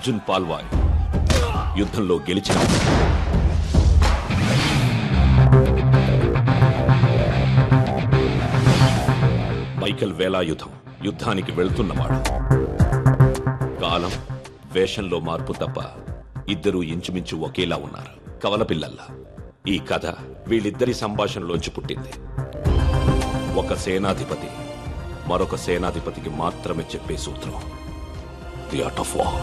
అర్జున్ పాల్వాయ్ యుద్ధంలో గెలిచిన మైకేల్ వేలాయుధం యుద్ధానికి వెళ్తున్నవాడు. కాలం వేషంలో మార్పు తప్ప ఇద్దరూ ఇంచుమించు ఒకేలా ఉన్నారు, కవలపిల్లల్లా. ఈ కథ వీళ్ళిద్దరి సంభాషణలోంచి పుట్టింది. ఒక సేనాధిపతి మరొక సేనాధిపతికి మాత్రమే చెప్పే సూత్రం, the art of war.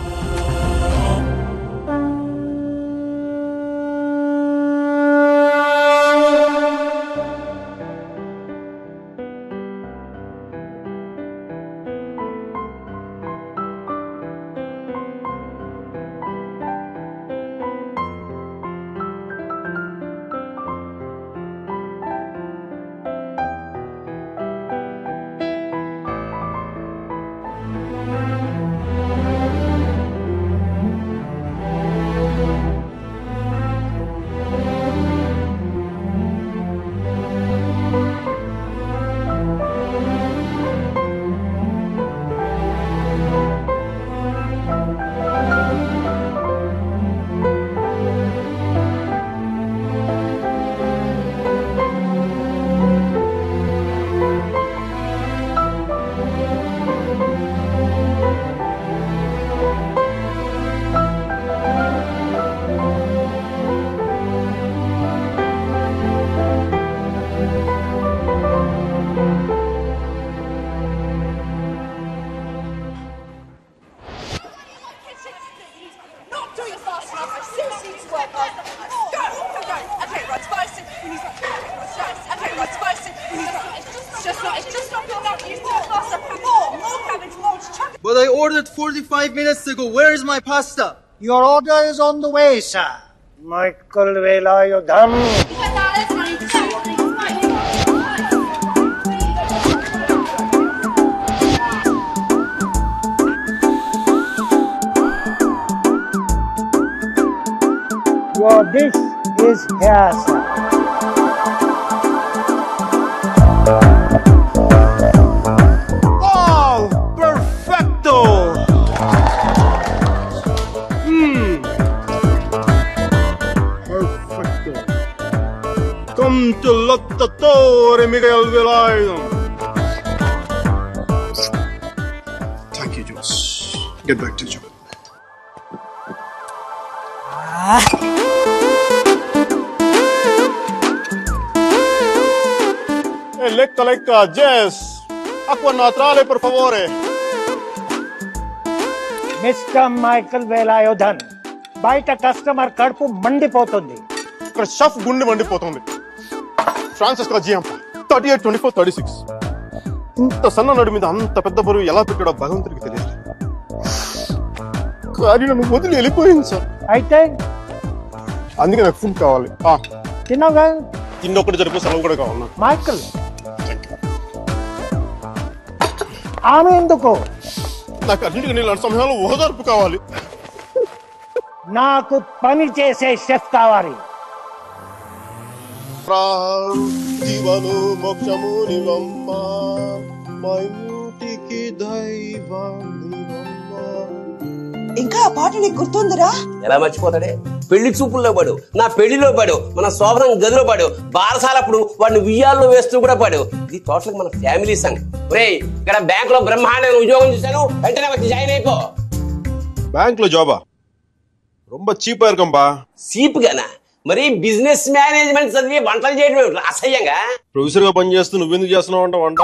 But I ordered 45 minutes ago. Where is my pasta? Your order is on the way, sir. Michael Velayudham. Your dish is here, sir. Come to Lottatore, Michael Velayudham. Thank you, Jules. Get back to job. Lecca, Jess. Acqua naturale, per favore. Mr. Michael Velayudham. బయట customer కడుపు మండిపోతుంది. ఇక్కడ chef గుండె మండిపోతుంది. Francis GM 38, 24, 36. ఇంత సన్న నడు మీద అంత పెద్ద బరువు ఎలా పెట్టాడో భగవంతుడికి తెలియదు. కానీ నన్ను వదిలి వెళ్ళిపోయింది సార్. అయితే అందుకే నాకు ఫుడ్ కావాలి. తిన్నాగా? తిన్నొక్కటి జరిపే సెలవు కూడా కావాలి. మైకల్ ఆమె ఎందుకు? నాకు అన్నింటికి నేను సమయంలో ఓదార్పు కావాలి. నాకు పని చేసే షెఫ్ కావాలి. జీవను మోక్షము నివమ్మ మా ఇంటికి దైవం. ఇంకా ఆ పాట నీకు గుర్తుందిరా? ఎలా మర్చిపోతాడే? పెళ్లి చూపుల్లో పడు, నా పెళ్లిలో పడు, మన శోభనం గదిలో పడు, బారసాలప్పుడు వాడిని ఉయ్యాల్లో వేస్తూ కూడా పడు. ఇది టోటల్ మన ఫ్యామిలీ సంగ్. ఒరేయ్, ఇక్కడ బ్యాంక్ లో బ్రహ్మాండమైన ఉద్యోగం చూశాను, వెంటనే వచ్చి జాయిన్ అయిపో. బ్యాంక్ లో జాబా? రొంబ చీప్ ఇరుకంపా. చీప్ గానా? మరి బిజినెస్ మేనేజ్మెంట్ చదివి వంటలు చేయడం అసహ్యంగా. ప్రొఫెసర్ గా పని చేస్తూ నువ్వెందుకు చేస్తున్నావు అంట వంట?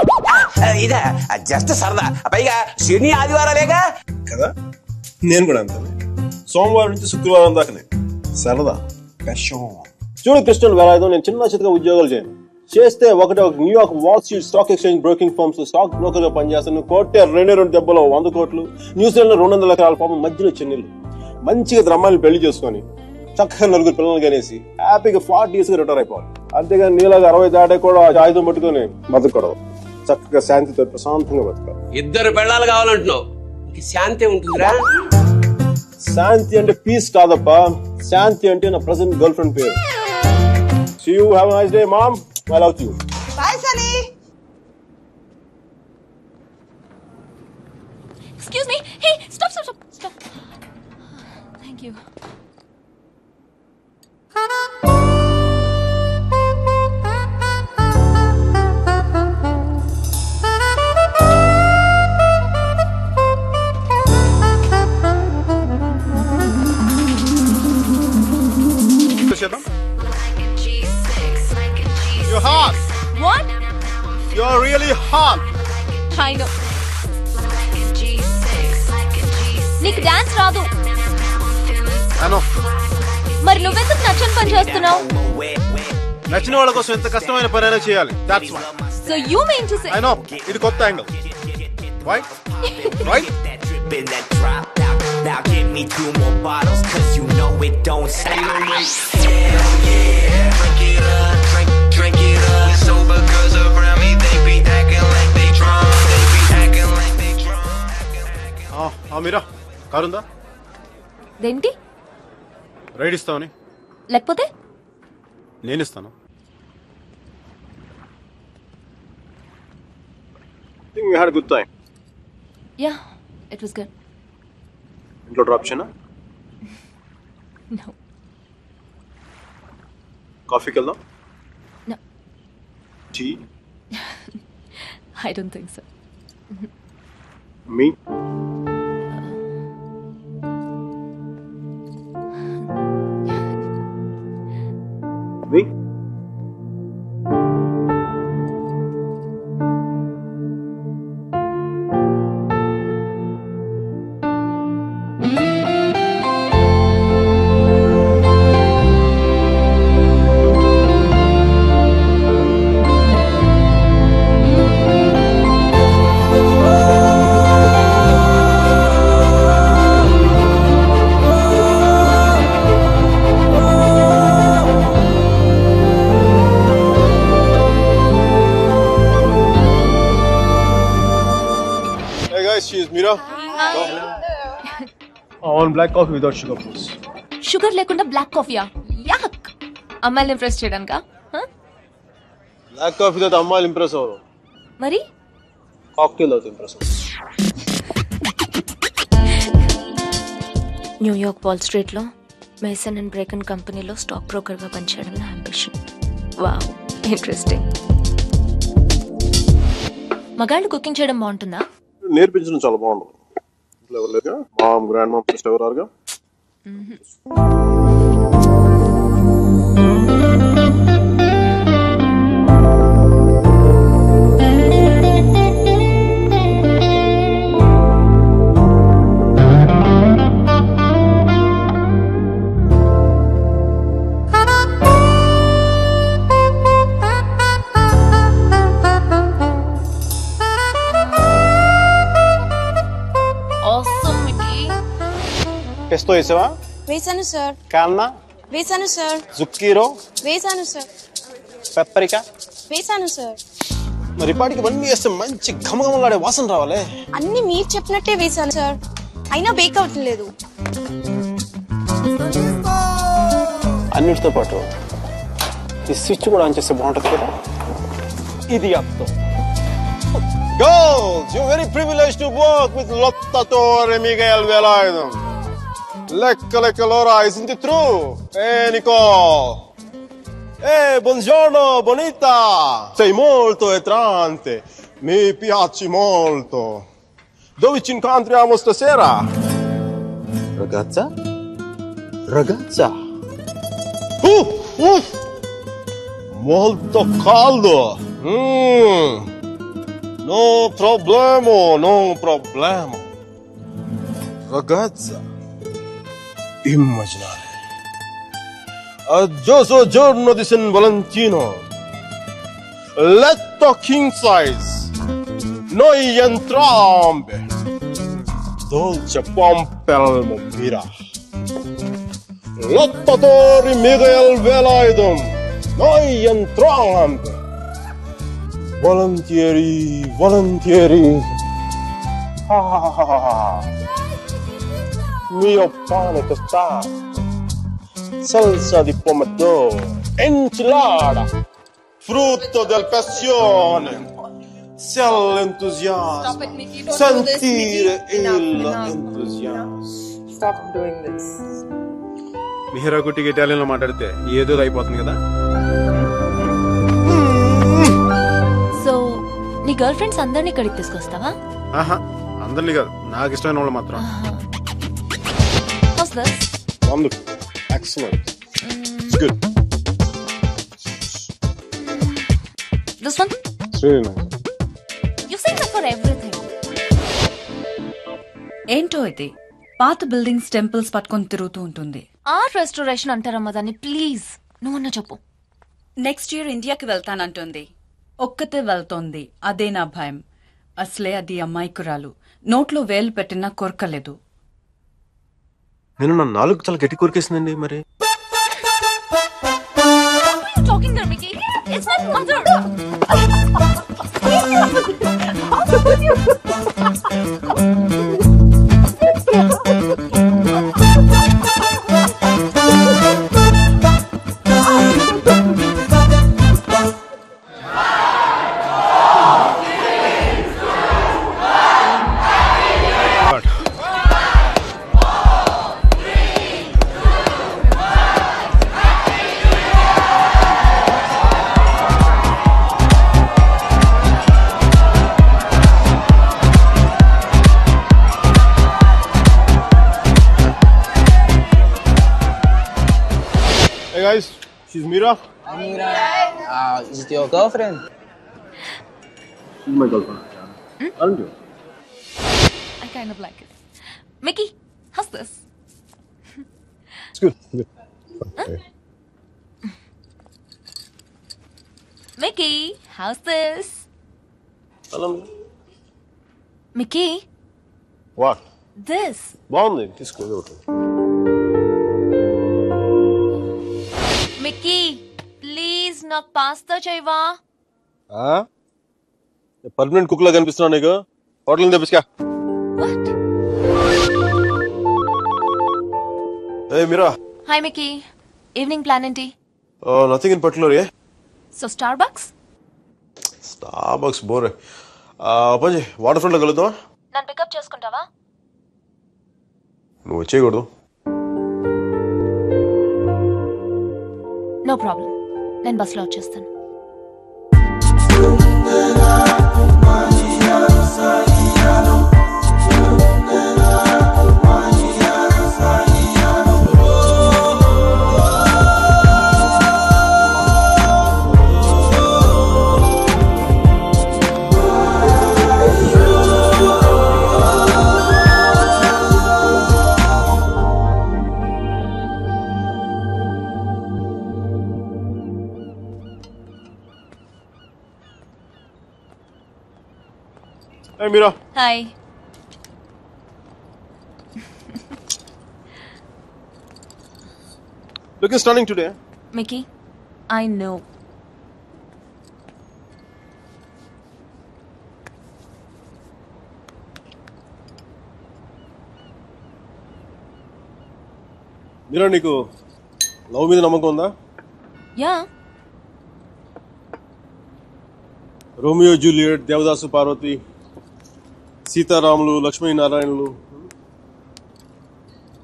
ఇదా జస్ట్ సరదా. పైగా శని ఆదివారాలేగా కదా. నేను కూడా అంతే. సోమవారం నుంచి శుక్రవారం దాకానే సరదా. చూడు క్రిస్టియన్ వేలాయుధం, నేను చిన్న చిన్నగా ఉద్యోగాలు చేయను. చేస్తే ఒక New York wall street stock exchange broking firms stock broker గా పనిచేస్తాను. కోటే 2 దెబ్బలో 100 కోట్లు, న్యూజిలాండ్ లో 200 ఎకరాల పాపం మధ్యలో చెన్నీళ్ళు. మంచిగా అమ్మాయిని పెళ్లి చేసుకొని చక్కగా 4 పిల్లలు కనేసి హ్యాపీగా 40 years రిటైర్ అయిపోవాలి. అంతేగాని నీలాగా 60 దాటే కూడా ఆయుధం పట్టుకొని బతకూడదు. చక్కగా శాంతితో ప్రశాంతంగా బతకాలి. 2 పెళ్ళాలు కావాలంటున్నావు, శాంతి ఉంటుందిరా. శాంతి అంటే పీస్ కాదప్పా. శాంతి అంటే నా ప్రెసెంట్ గర్ల్ ఫ్రెండ్ పేరు. See you, have a nice day, mom. I love you. Bye, Sunny. Excuse me. Hey, stop. Thank you. You're hot. What? You're really hot. I know. నీకు డాన్స్ రాదు. I know. మరి నువ్వెందుకు నచ్చని పని చేస్తున్నావు? నచ్చిన వాళ్ళ కోసం ఎంత కష్టమైన పనైనా చేయాలి. That's why. So you mean to say? I know. ఇది కొత్త angle. Right? Right? Now give me 2 more bottles, cause you know it don't stop. Hell yeah, drink it up, drink it up. Sober girls around me, they be acting like they drunk. They be acting like they drunk. Mira కారుందా? దేంటి? Ride ఇస్తావని? లేకపోతే? నేను ఇస్తాను. I think we had a good time. Yeah, it was good. ఇంట్లో drop చేయనా? No. కాఫీకి వెళ్దాం? No. Tea? I don't think so. Me? Me? She is Mira. Hi. I want black coffee without sugar, please. Sugar లేకుండా black కాఫీయా? యాక్. అమ్మాయిని impress చేయడానికా? Black coffee తో అమ్మాయిలు impress అవ్వరు. మరి కాక్టైల్ తో ఇంప్రెస్ అవ్వరు. న్యూయార్క్ వాల్ స్ట్రీట్ లో మేసన్ అండ్ బ్రేకన్ కంపెనీలో స్టాక్ బ్రోకర్ గా పనిచేయడం నా అంబిషన్. Wow, interesting. మగాళ్ళు కుకింగ్ చేయడం బాగుంటుందా? నేర్పించడం చాలా బాగుంటుంది. ఇంట్లో ఎవరు లేరుగా? మామ్, గ్రాండ్ మామ్, సిస్టర్ ఎవరారుగా? పెస్తో వేసావా? వేసాను సార్. కాల్నా? వేసాను సార్. జుక్కీరో? వేసాను సార్. పెప్పరికా? వేసాను సార్. మరి ఇప్పటికి ఇవన్నీ వేస్తే మంచి ఘమఘమలాడే వాసన రావాలి. అన్ని మీరు చెప్పినట్టే వేసాను సార్, అయినా బేక్ అవ్వట్లేదు. అన్నిటితో పాటు ఈ స్విచ్ కూడా ఆన్ చేస్తే బాగుంటుంది కదా. ఇది అప్తో. Girls, you're very privileged to work with Lottatore Miguel Velardo. Lecca l'ora, isn't it true? Nicole. Buongiorno, bonita. Sei molto attraente. Mi piaci molto. Dove ci incontriamo stasera? Ragazza? Ragazza? Molto caldo. No problema, no problema. Ragazza, immaginare. Aggioso giorno di San Valentino. Letto king size. Noi entrambe. Dolce pompelmo mira. Lottatore Miguel Velardo. Noi entrambe. Volentieri, volentieri. Mio pane tostato, salsa di pomodoro, enchilada, frutto del passione. Sia l'entusiasmo, sentire l'entusiasmo. stop doing this. Mihira కుట్టికి ఇటాలియన్లో మాట్లాడితే ఏదో అయిపోతుంది కదా. So నీ girl friends అందరినీ ఇక్కడికి తీసుకొస్తావా? ఆహా, అందరినీ కాదు, నాకు ఇష్టమైన వాళ్ళు మాత్రం. How's this? Wonderful. Excellent. It's good. This one? It's really nice. You say that for everything. ఏంటో ఇది పాత బిల్డింగ్స్ టెంపుల్స్ పట్టుకొని తిరుగుతూ ఉంటుంది. ఆర్ట్ రెస్టోరేషన్ అంటారమ్మా దాన్ని. ప్లీజ్ నువ్వన్నా చెప్పు. నెక్స్ట్ ఇయర్ ఇండియాకి వెళ్తానంటుంది. ఒక్కతే వెళ్తోంది, అదే నా భయం. అసలే అది అమ్మాయికురాలు, నోట్లో వేలు పెట్టినా కొరకలేదు. నేను నా నాలుగు చాలా గట్టి కోరికేసిందండి. మరి talking there, Mickey? It's my mother. Hey guys, she's Mira. Mira. Is it your girlfriend? She's my girlfriend. Aren't you? I kind of like it. Mickey, how's this? It's good. Good. Okay. Mickey, how's this? Hello. Mickey, What? this. బాగుంది, తీసుకో. Mickey please నాకు pasta చేయవా? Permanent cook లా కనిపిస్తున్నా నీకు. Hotel తెప్పించుకా. Hey Mira. Hi Mickey, evening plan ఏంటి? Nothing in particular, yeah? So Starbucks? Starbucks bore. పంజి వాటర్ ఫ్రంట్ లో కలుద్దామా? నన్ను పికప్ చేసుకుంటావా? నువ్వు వచ్చేయకూడదు. నో ప్రాబ్లం, నేను బస్లో వచ్చేస్తాను. Hey Mira. Hi. Looking stunning today. Mickey, I know. Mira, నీకు లవ్ మీద నమ్మకం ఉందా? Yeah. Romeo Juliet, Devadasu Parvathi, సీతారాములు, లక్ష్మీనారాయణులు.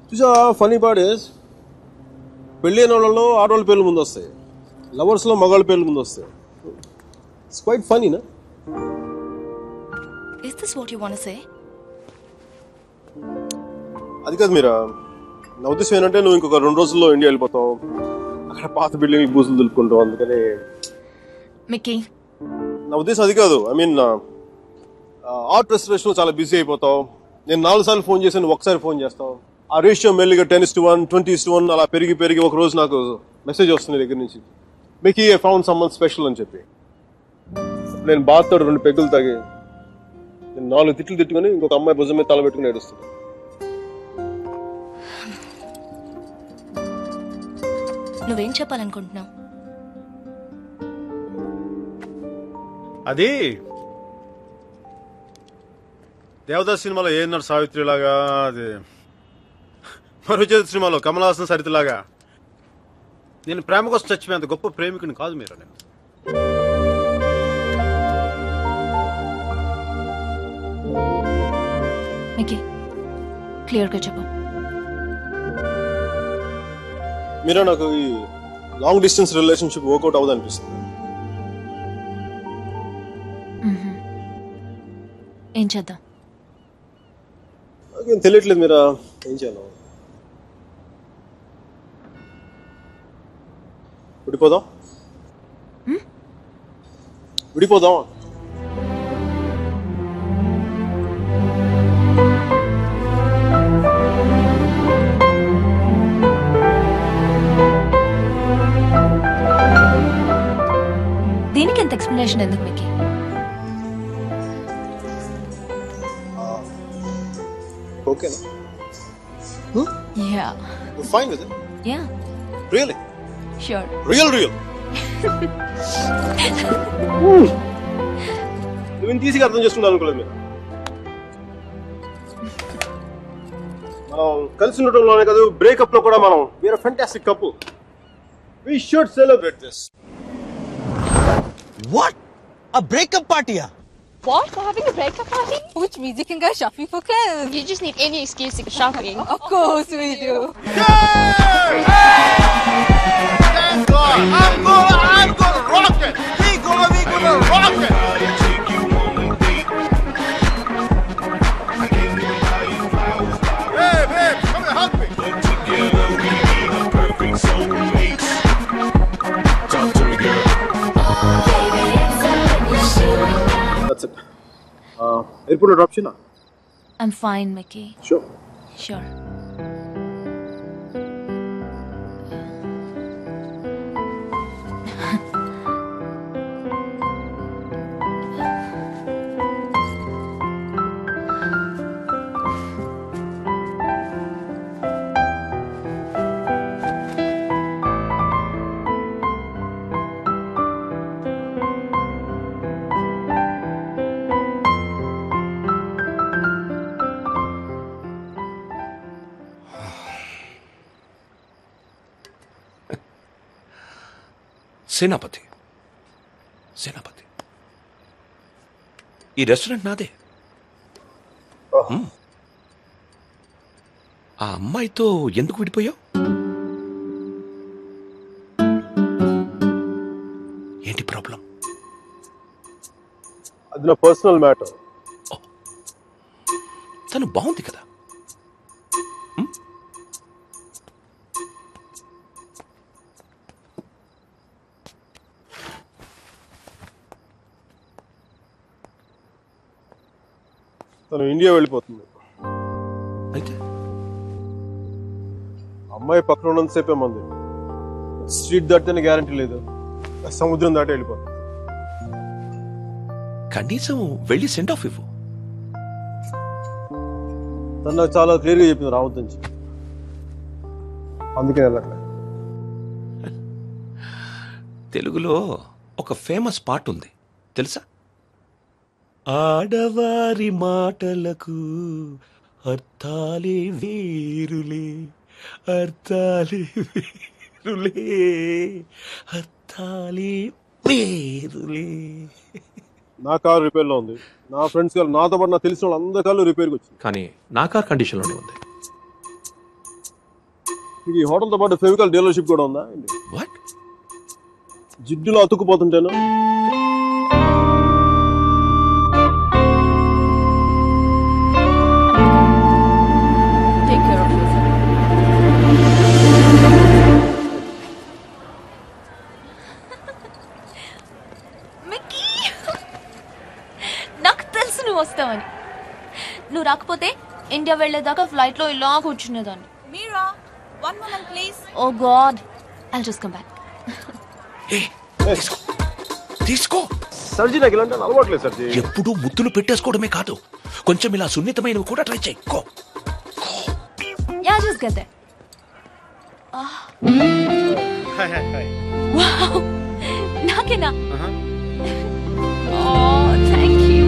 చూసా ఫనీ పార్ట్ ఇస్ పెళ్లి అయిన వాళ్ళలో ఆడవాళ్ళ పేర్లు ముందు వస్తాయి, లవర్స్ లో మగాళ్ళ పేర్లు ముందు వస్తాయి. ఇట్స్ క్వైట్ ఫనీ నా? Is this what you want to say? అది కాదు మీరా, నా ఉద్దేశం ఏంటంటే నువ్వు ఇంకొక 2 రోజుల్లో ఇండియా వెళ్ళిపోతావు. అక్కడ పాత బిల్డింగ్ బూజులు దులుపుకుంటావు. అందుకని మిక్కీ, నా ఉద్దేశం అది కాదు. ఐ మీన్ ఆర్ట్ రెస్టరేషన్ లో చాలా బిజీ అయిపోతావు. నేను 4 సార్లు ఫోన్ చేశాను, ఒకసారి ఫోన్ చేస్తావు. ఆ రేషియో మెల్లిగా 10:1, 20:1 అలా పెరిగి ఒక రోజు నాకు మెసేజ్ వస్తుంది దగ్గర నుంచి, మీకు ఐ ఫౌండ్ సమ్మన్ స్పెషల్ అని చెప్పి. నేను బాధతో 2 పెగ్గులు తాగి నేను 4 తిట్లు తిట్టుకుని ఇంకొక అమ్మాయి భుజం మీద తల పెట్టుకుని ఏడుస్తున్నాను. నువ్వేం చెప్పాలనుకుంటున్నావు? అది దేవదాస్ సినిమాలో ఏన్నారు సావిత్రి లాగా, అది మరుచేతి సినిమాలో కమల్ హాసన్ సరిత లాగా. నేను ప్రేమ కోసం చచ్చిపోయేంత గొప్ప ప్రేమికుని కాదు మీరు. నేను మిక్కీ, క్లియర్గా చెప్పు. మీరే నాకు ఈ లాంగ్ డిస్టెన్స్ రిలేషన్షిప్ వర్కౌట్ అవ్వదు అనిపిస్తుంది. ఏం చేద్దాం? నాకేం తెలియట్లేదు మీరా ఏం చేయాలి. విడిపోదాం. దీనికి ఎంత ఎక్స్ప్లెనేషన్ ఎందుకు మీకు? ఓకేనా? Yeah. You're fine with it? Yeah. Really? Sure. Real. నువ్వు ఇంత ఈజీగా అర్థం చేసుకుంటా అనుకోలేదు మీరు. మనం కలిసి ఉండటంలోనే కాదు, బ్రేకప్ లో కూడా మనం we are fantastic couple. We should celebrate this. What? A breakup party? What? We're having a breakup party? Which means you can go shopping for clothes. You just need any excuse to go shopping. Of course we do. Thank God. I'm gonna rock it. We gonna rock it. Hey, babe, come here, hug me. Together we be the perfect soulmates. Talk to me, girl. That's it. Airport drop china? I'm fine, Mickey. Sure. సేనాపతి, ఈ restaurant నాదే. ఆ అమ్మాయితో ఎందుకు విడిపోయావు? ఏంటి problem? అది నా personal matter. తను బాగుంది కదా. తను ఇండియా వెళ్ళిపోతుంది. అయితే అమ్మాయి పక్కన ఉన్నంతసేపే మంది. స్ట్రీట్ దాటితేనే గ్యారంటీ లేదు, సముద్రం దాటి వెళ్ళిపోతుంది. కనీసం వెళ్ళి సెండ్ ఆఫ్ ఇవ్వు. తను నాకు చాలా క్లియర్గా చెప్పింది రావద్దని. అందుకే వెళ్ళట్లేదు. తెలుగులో ఒక ఫేమస్ పాట ఉంది తెలుసా? ఆడవారి మాటలకు అర్థాలే వేరులే, అర్థాలే వేరులే. నా కారు రిపేర్ లో ఉంది. నా ఫ్రెండ్స్ కారు, నాతో పాటు నాకు తెలిసిన వాళ్ళు అందరి కార్లు రిపేర్కి వచ్చింది. కానీ నా కార్ కండిషన్ లోనే ఉంది. మీకు ఈ హోటల్తో పాటు ఫెవికాల్ డీలర్షిప్ కూడా ఉందా? వాట్? జిడ్డులో అతుక్కుపోతుంటేను. నాకు తెలుసు నువ్వు వస్తావని. నువ్వు రాకపోతే ఇండియా వెళ్లేదాకా ఫ్లైట్ లో ఇలా కూర్చునేదాన్ని. మీరా, one moment please. Oh God, I'll just come back. తీసుకో. సర్జీ నాకు ఇలాంటి అలవాట్లేదు సర్జీ. ఎప్పుడు ముద్దులు పెట్టేసుకోవడమే కాదు, కొంచెం ఇలా సున్నితమైనవి కూడా ట్రై చేయి. Go. Yeah, just get there. Wow, నాకేనా? Oh, thank you.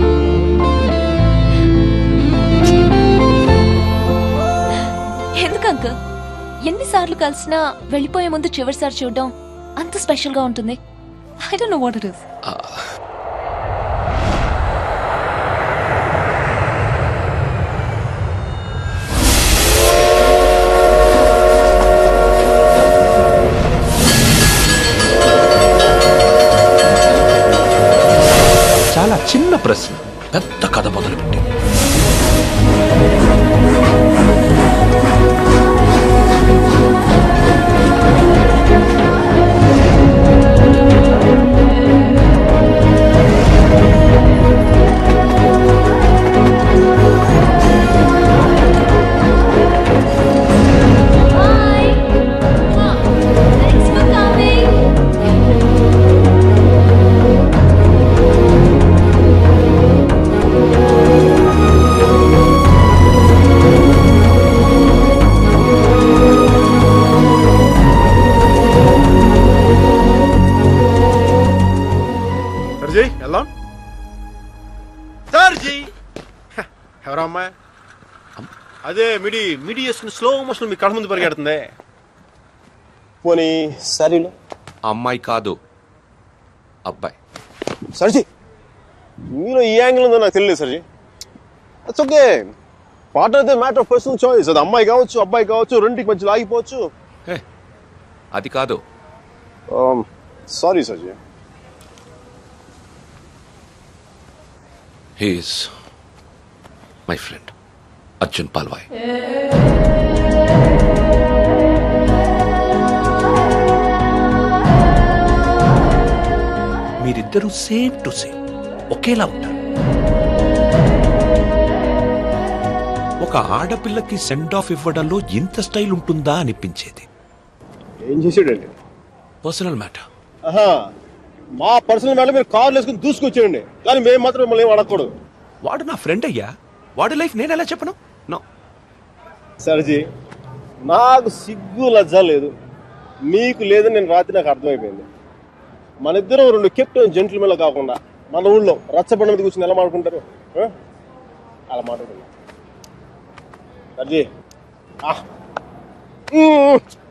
ఎందుకు అంకుల్ ఎన్నిసార్లు కలిసినా వెళ్ళిపోయే ముందు చివరిసారి చూడడం అంత స్పెషల్ గా ఉంటుంది? I don't know what it is. చాలా చిన్న ప్రశ్న పెద్ద కథ మొదలుపెట్టింది. ఎవరమ్మా అదే మిడి వేసుకుని స్లో మోషన్ మీ కళ్ళ ముందు పరిగెడుతుంది. పోనీ సరేలో అమ్మాయి కాదు అబ్బాయి. సర్జీ మీలో ఈ యాంగిల్ ఉందో నాకు తెలియదు సర్జీ. It's okay. పార్ట్నర్ అయితే మ్యాటర్ ఆఫ్ పర్సనల్ చాయిస్. అది అమ్మాయి కావచ్చు అబ్బాయి కావచ్చు, రెండింటికి మధ్యలో ఆగిపోవచ్చు. అది కాదు. Sorry sir ji. He is my friend Arjun Palvai. మీరిద్దరూ సేమ్ టు సేమ్ ఒకేలా ఉంటారు. ఒక ఆడపిల్లకి సెండ్ ఆఫ్ ఇవ్వడంలో ఇంత స్టైల్ ఉంటుందా అనిపించేది. ఏం చేసాడండి? Personal matter. మా పర్సనల్ మ్యాటర్ మీరు కార్లు వేసుకుని దూసుకొచ్చేయండి, కానీ మేము మాత్రం మిమ్మల్ని ఏం అడగకూడదు. వాడు నా ఫ్రెండ్ అయ్యా, వాడి లైఫ్ నేను ఎలా చెప్పను? నో సర్జీ, నాకు సిగ్గు లజ్జ లేదు, మీకు లేదని నేను రాత్రి నాకు అర్థమైపోయింది. మన ఇద్దరం రెండు కెప్టెన్ జెంట్ల కాకుండా మన ఊళ్ళో రచ్చబండ మీద కూర్చొని ఎలా మాట్లాడుకుంటారు అలా మాట్లాడుకుంటాం. సర్జీ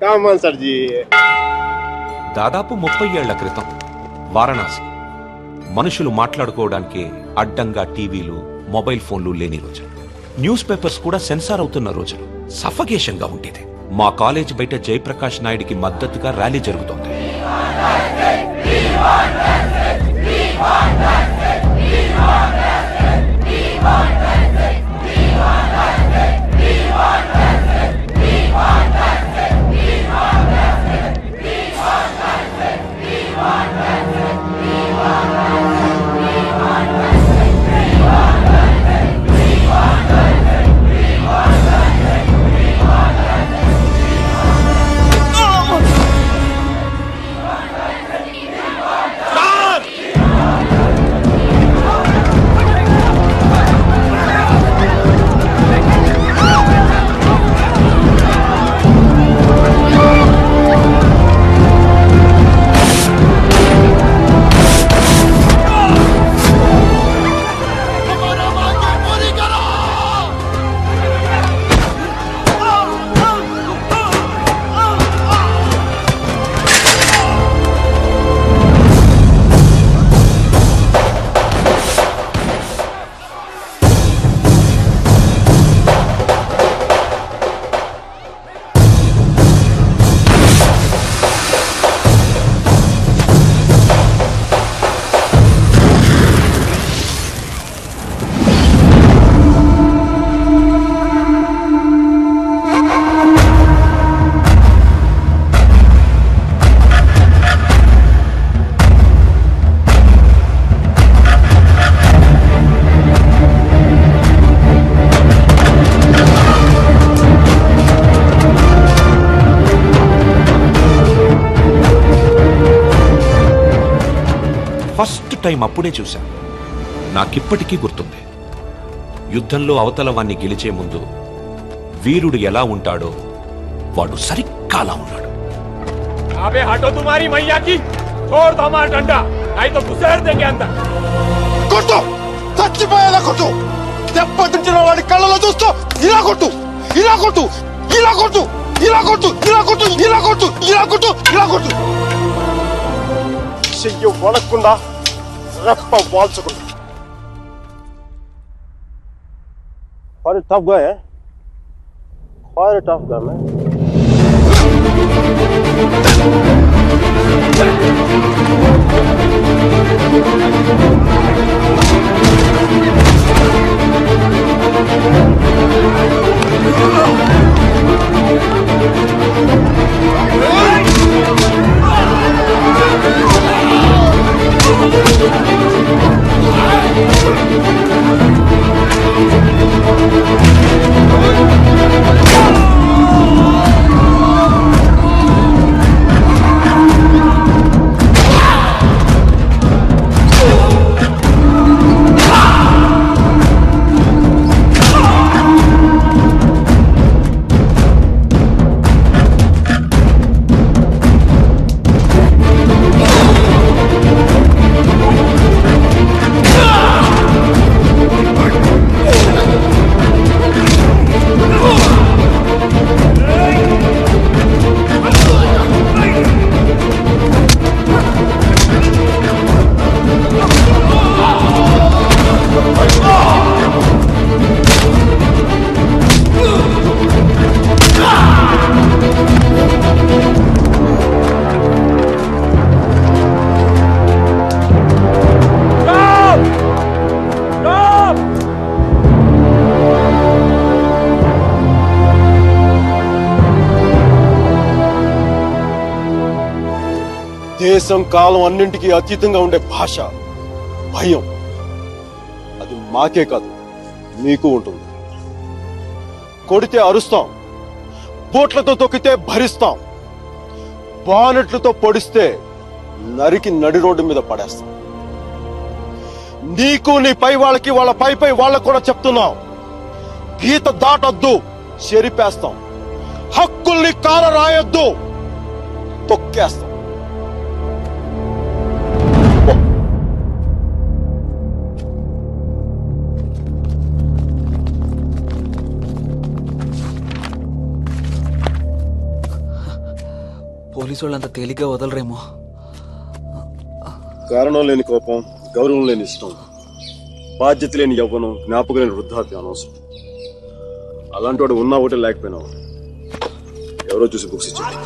కామన్ సర్జీ. దాదాపు 30 ఏళ్ల క్రితం వారణాసి మనుషులు మాట్లాడుకోవడానికి అడ్డంగా టీవీలు మొబైల్ ఫోన్లు లేని రోజులు, న్యూస్ పేపర్స్ కూడా సెన్సార్ అవుతున్న రోజులు. సఫకేషన్ గా ఉండేది. మా కాలేజ్ బయట జయప్రకాష్ నాయుడికి మద్దతుగా ర్యాలీ జరుగుతోంది. ఫస్ట్ టైం అప్పుడే చూశాను. నాకిప్పటికీ గుర్తుంది. యుద్ధంలో అవతల వాణ్ణి గెలిచే ముందు వీరుడు ఎలా ఉంటాడో వాడు సరిగ్గా అలా ఉన్నాడు. అబే హటో తుమారీ మయ్యాకి छोड़ दो हमारा डंडा, नहीं तो घुसेड़ देंगे अंदर. కొట్టు, చచ్చిపోయేలా కొట్టు. దెబ్బతించిన వాడి కళ్ళలో చూస్తూ ఇలా కొట్టు, ఇలా కొట్టు, ఇలా కొట్టు, ఇలా కొట్టు, ఇలా కొట్టు, ఇలా కొట్టు, ఇలా కొట్టు, ఇలా కొట్టు. చెయ్యి వడకుండా రెప్ప వాల్చకుండా. Quite a tough guy, eh? Quite a tough guy, man. దేశం కాలం అన్నింటికీ అతీతంగా ఉండే భాష భయం. అది మాకే కాదు మీకు ఉంటుంది. కొడితే అరుస్తాం, బోట్లతో తొక్కితే భరిస్తాం, బానెట్లతో పొడిస్తే నరికి నడి రోడ్డు మీద పడేస్తాం. నీకు నీ పై వాళ్ళకి వాళ్ళ పై వాళ్ళకు కూడా చెప్తున్నాం, గీత దాటొద్దు, చెరిపేస్తాం. హక్కుల్ని కాల రాయొద్దు, తొక్కేస్తాం. పోలీసు వాళ్ళు అంత తేలిగ్గా వదలరేమో. కారణం లేని కోపం, గౌరవం లేని ఇష్టం, బాధ్యత లేని యవ్వనం, జ్ఞాపకం లేని వృద్ధాప్యం అనవసరం. అలాంటి వాడు ఉన్నా ఒకటి లేకపోయినా ఎవరో చూసి బుక్స్ ఇచ్చారు.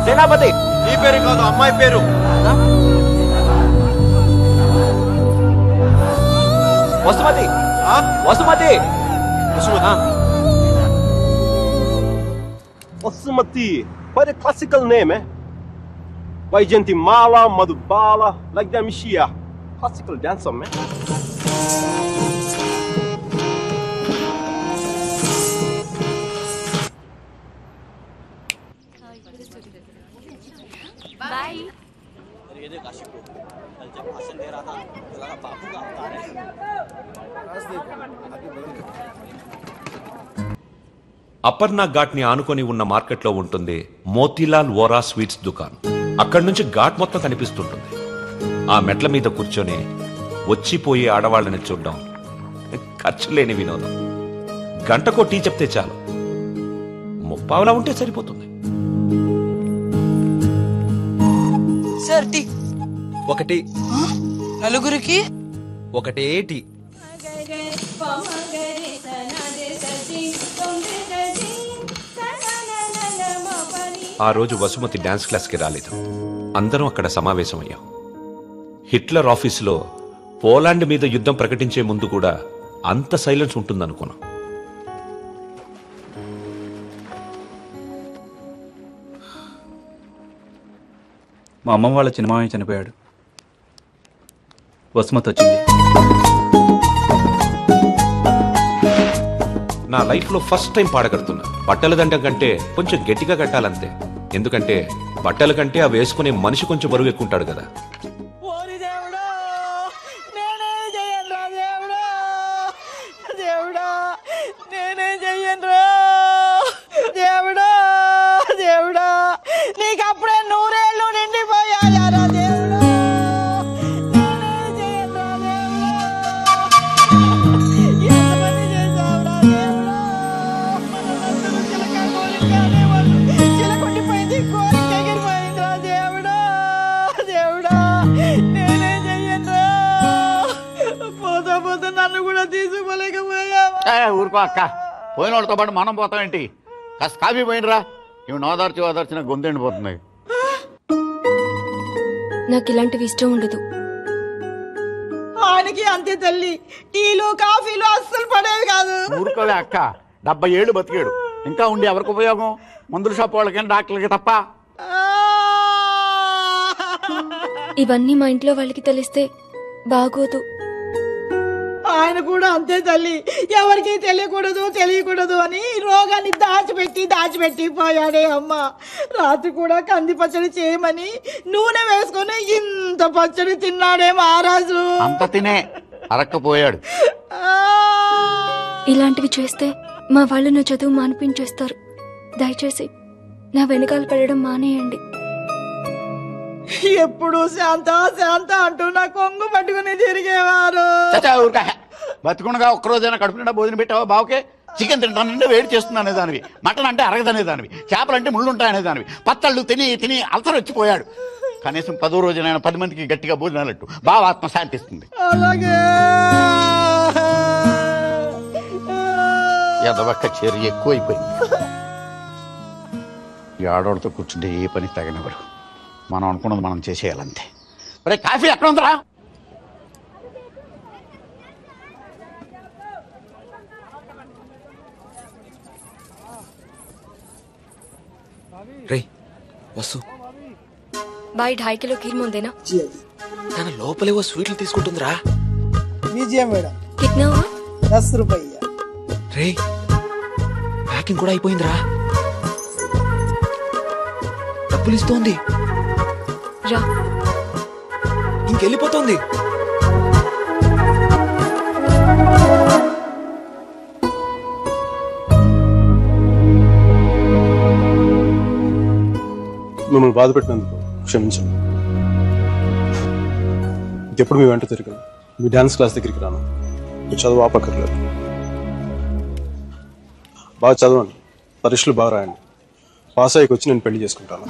సేనాపతి, నీ పేరు కాదు, అమ్మాయి పేరు. Vasumathi. Vasumathi. Vasumathi, very classical name, eh? Vaijantimala, Madhubala, like that, Mishia. Classical dancer, man. Aparna ghat ని ఆనుకొని ఉన్న మార్కెట్లో ఉంటుంది మోతీలాల్ వోరా స్వీట్స్ దుకాన్. అక్కడి నుంచి ఘాట్ మొత్తం కనిపిస్తుంటుంది. ఆ మెట్ల మీద కూర్చొని వచ్చిపోయే ఆడవాళ్ళని చూడడం ఖర్చు లేని వినోదం. గంటకో టీ చెప్తే చాలు, ముప్పావలా ఉంటే సరిపోతుంది. Sir tea. ఒకటి. నలుగురికి ఒకటే టీ. ఆ రోజు వసుమతి డాన్స్ క్లాస్కి రాలేదు. అందరం అక్కడ సమావేశమయ్యాం. హిట్లర్ ఆఫీసులో పోలాండ్ మీద యుద్ధం ప్రకటించే ముందు కూడా అంత సైలెన్స్ ఉంటుందనుకున్నాం. మా అమ్మమ్మ వాళ్ళ చిన్నమామయ్య చనిపోయాడు. వసుమతి వచ్చింది. నా లైఫ్లో ఫస్ట్ టైం పాడగడుతున్నా. బట్టల దండం కంటే కొంచెం గట్టిగా కట్టాలంతే. ఎందుకంటే బట్టల కంటే ఆ వేసుకునే మనిషి కొంచెం బరువు ఎక్కుంటాడు కదా. నీకు అప్పుడే 100 ఏళ్ళు నిండిపోయాయారా దేవుడా. ఊరుకో అక్క, పోయిన వాళ్ళతో పాటు మనం పోతామేంటి? కాస్త కాఫీ పోయినరా, ఇవి ఓదార్చిన గొంతు ఎండిపోతుంది. నాకు ఇలాంటివి ఇష్టం ఉండదు. ఆయనకి అంతే తల్లి, టీలు కాఫీలు అస్సలు పడేవి కాదు. ఊరుకోలే అక్క, 70 ఏళ్ళు బతికాడు, ఇంకా ఉండి ఎవరికి ఉపయోగం? మందుల షాప్ వాళ్ళకి డాక్టర్లకి తప్ప. ఇవన్నీ మా ఇంట్లో వాళ్ళకి తెలిస్తే బాగోదు. ఆయన కూడా అంతే తల్లి, ఎవరికి తెలియకూడదు అని రోగాన్ని దాచిపెట్టి పోయాడే అమ్మ. రాత్రి కూడా కంది పచ్చడి చేయమని నూనె వేసుకుని ఇంత పచ్చడి తిన్నాడే మహారాజు. అంత తినే అరక్కపోయాడు. ఇలాంటివి చేస్తే మా వాళ్ళు నా చదువు మానిపించేస్తారు. దయచేసి నా వెనకాల పడడం మానేయండి. ఎప్పుడు శాంత అంటూ నా కొంగు పట్టుకుని తిరిగేవారు. బతుకుండగా ఒక్కరోజైనా కడుపు నిండా భోజనం పెట్టావా బావకే? చికెన్ తింటానంటే వేడి చేస్తుంది అనేదానివి, మటన్ అంటే అరగదనేదానివి, చేపలంటే ముళ్ళుంటాయనేదానివి. పత్తళ్ళు తిని అల్సర్ వచ్చిపోయాడు. కనీసం 10వ రోజునైనా 10 మందికి గట్టిగా భోజనాలట్టు బావ ఆత్మ శాంతిస్తుంది. అలాగే ఎదవక్క చర్య ఎక్కువైపోయింది. ఈ ఆడవాళ్ళతో కూర్చుంటే ఏ పని తగనివ్వరు. మనం అనుకున్నది మనం చేసేయాలంతే. మరి కాఫీ ఎక్కడ ఉందిరా? రే వస్తు బాయ్ 2.5 కిలో खीर ముందేనా? తన లోపలే ఓ స్వీట్లు తీసుకుంటుందిరా. लीजिए मैडम. कितना हुआ? 10 रुपया. రే ప్యాకింగ్ కూడా అయిపోయిందిరా. డబ్బులు ఇస్తోంది. రా ఇంకెళ్ళిపోతుంది. మిమ్మల్ని బాధ పెట్టినందుకు క్షమించండి. ఇంకెప్పుడు మీ వెంట తిరిగాను, మీ డాన్స్ క్లాస్ దగ్గరికి రాను. మీ చదువు ఆపక్కర్లేదు. బాగా చదవండి, పరీక్షలు బాగా రాయండి. పాస్ అయ్యకి వచ్చి నేను పెళ్లి చేసుకుంటాను.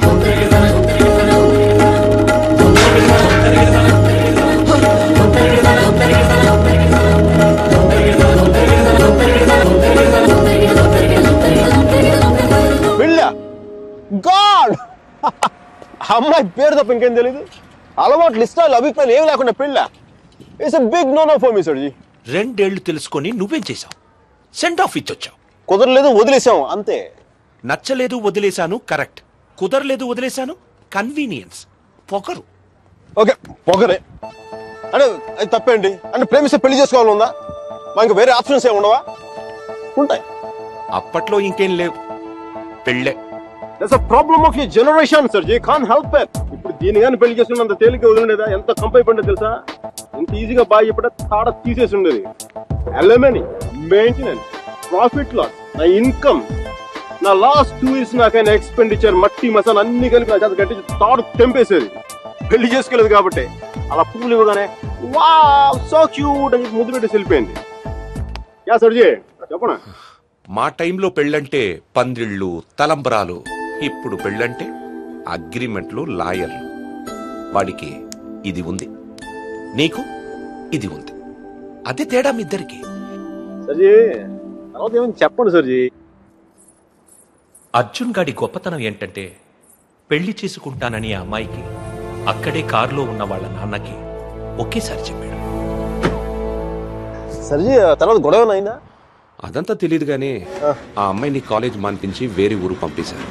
గాడ్, అమ్మాయి పేరు తప్ప ఇంకేం తెలీదు. అలవాట్లు ఇష్టాలు అభిప్రాయాలు ఏమి లేకుండా పెళ్ళ. It's a big no no for me sir ji. 2 ఏళ్లు తెలుసుకొని నువ్వేం చేశావు? సెండ్ ఆఫ్ ఇచ్చొచ్చావు. కుదరలేదు వదిలేసాం అంతే. నచ్చలేదు వదిలేశాను కరెక్ట్, కుదరలేదు వదిలేశాను కన్వీనియన్స్. పొగరు. ఓకే పొగరే అంటే అది తప్పేంటి? అంటే ప్రేమిస్తే పెళ్లి చేసుకోవాలని ఉందా? మా ఇంకా వేరే ఆప్షన్స్ ఏమి ఉండవా? ఉంటాయి. అప్పట్లో ఇంకేం లేవు, పెళ్ళే. That's a problem of your generation, sir. You can't help it. ఇప్పుడు దీని కానీ పెళ్లి చేసుకున్నంత తేలిక వదిలేదా? ఎంత కంపై పడిందో తెలుసా? ఎంత ఈజీగా బాగా ఇప్పుడు తాడ తీసేసి ఉండేది. అలమనీ, మెయింటెనెన్స్, ప్రాఫిట్ లాస్, నా ఇన్కమ్, నా లాస్ట్ 2 years నాకైనా ఎక్స్పెండిచర్, మట్టి మసాలా అన్ని కలిపి నా చేత గట్టి తాడు తెంపేసేది. పెళ్లి చేసుకోలేదు కాబట్టి అలా పువ్వులు ఇవ్వగానే వావ్ సో క్యూట్ అని ముద్దు పెట్టి వెళ్ళిపోయింది. యా సర్జీ చెప్పనా? మా టైంలో పెళ్ళంటే పందిళ్ళు, తలంబరాలు. ఇప్పుడు పెళ్ళంటే అగ్రిమెంట్లు, లాయర్లు. వాడికి ఇది ఉంది, నీకు ఇది ఉంది. అదే తేడా మీ ఇద్దరికి. సర్జీ తర్వాత ఏమని చెప్పండి సర్జీ. అర్జున్ గాడి గొప్పతనం ఏంటంటే పెళ్లి చేసుకుంటానని ఆ అమ్మాయికి అక్కడే కారులో ఉన్న వాళ్ళ నాన్నకి ఒకేసారి చెప్పాడు. సర్జీ తర్వాత గొడవ అయిందా? అదంతా తెలియదు గానీ ఆ అమ్మాయిని కాలేజ్ మాన్పించి వేరే ఊరు పంపేశారు.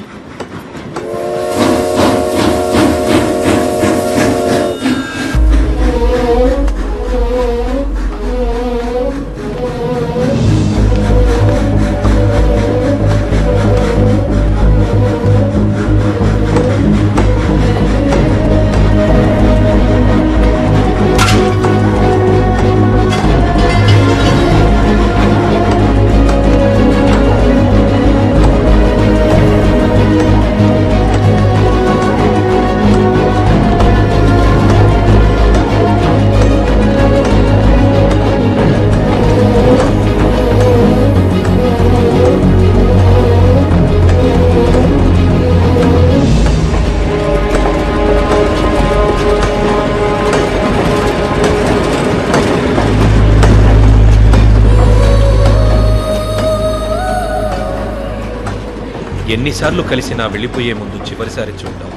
ఎన్నిసార్లు కలిసినా వెళ్ళిపోయే ముందు చివరిసారి చూడటం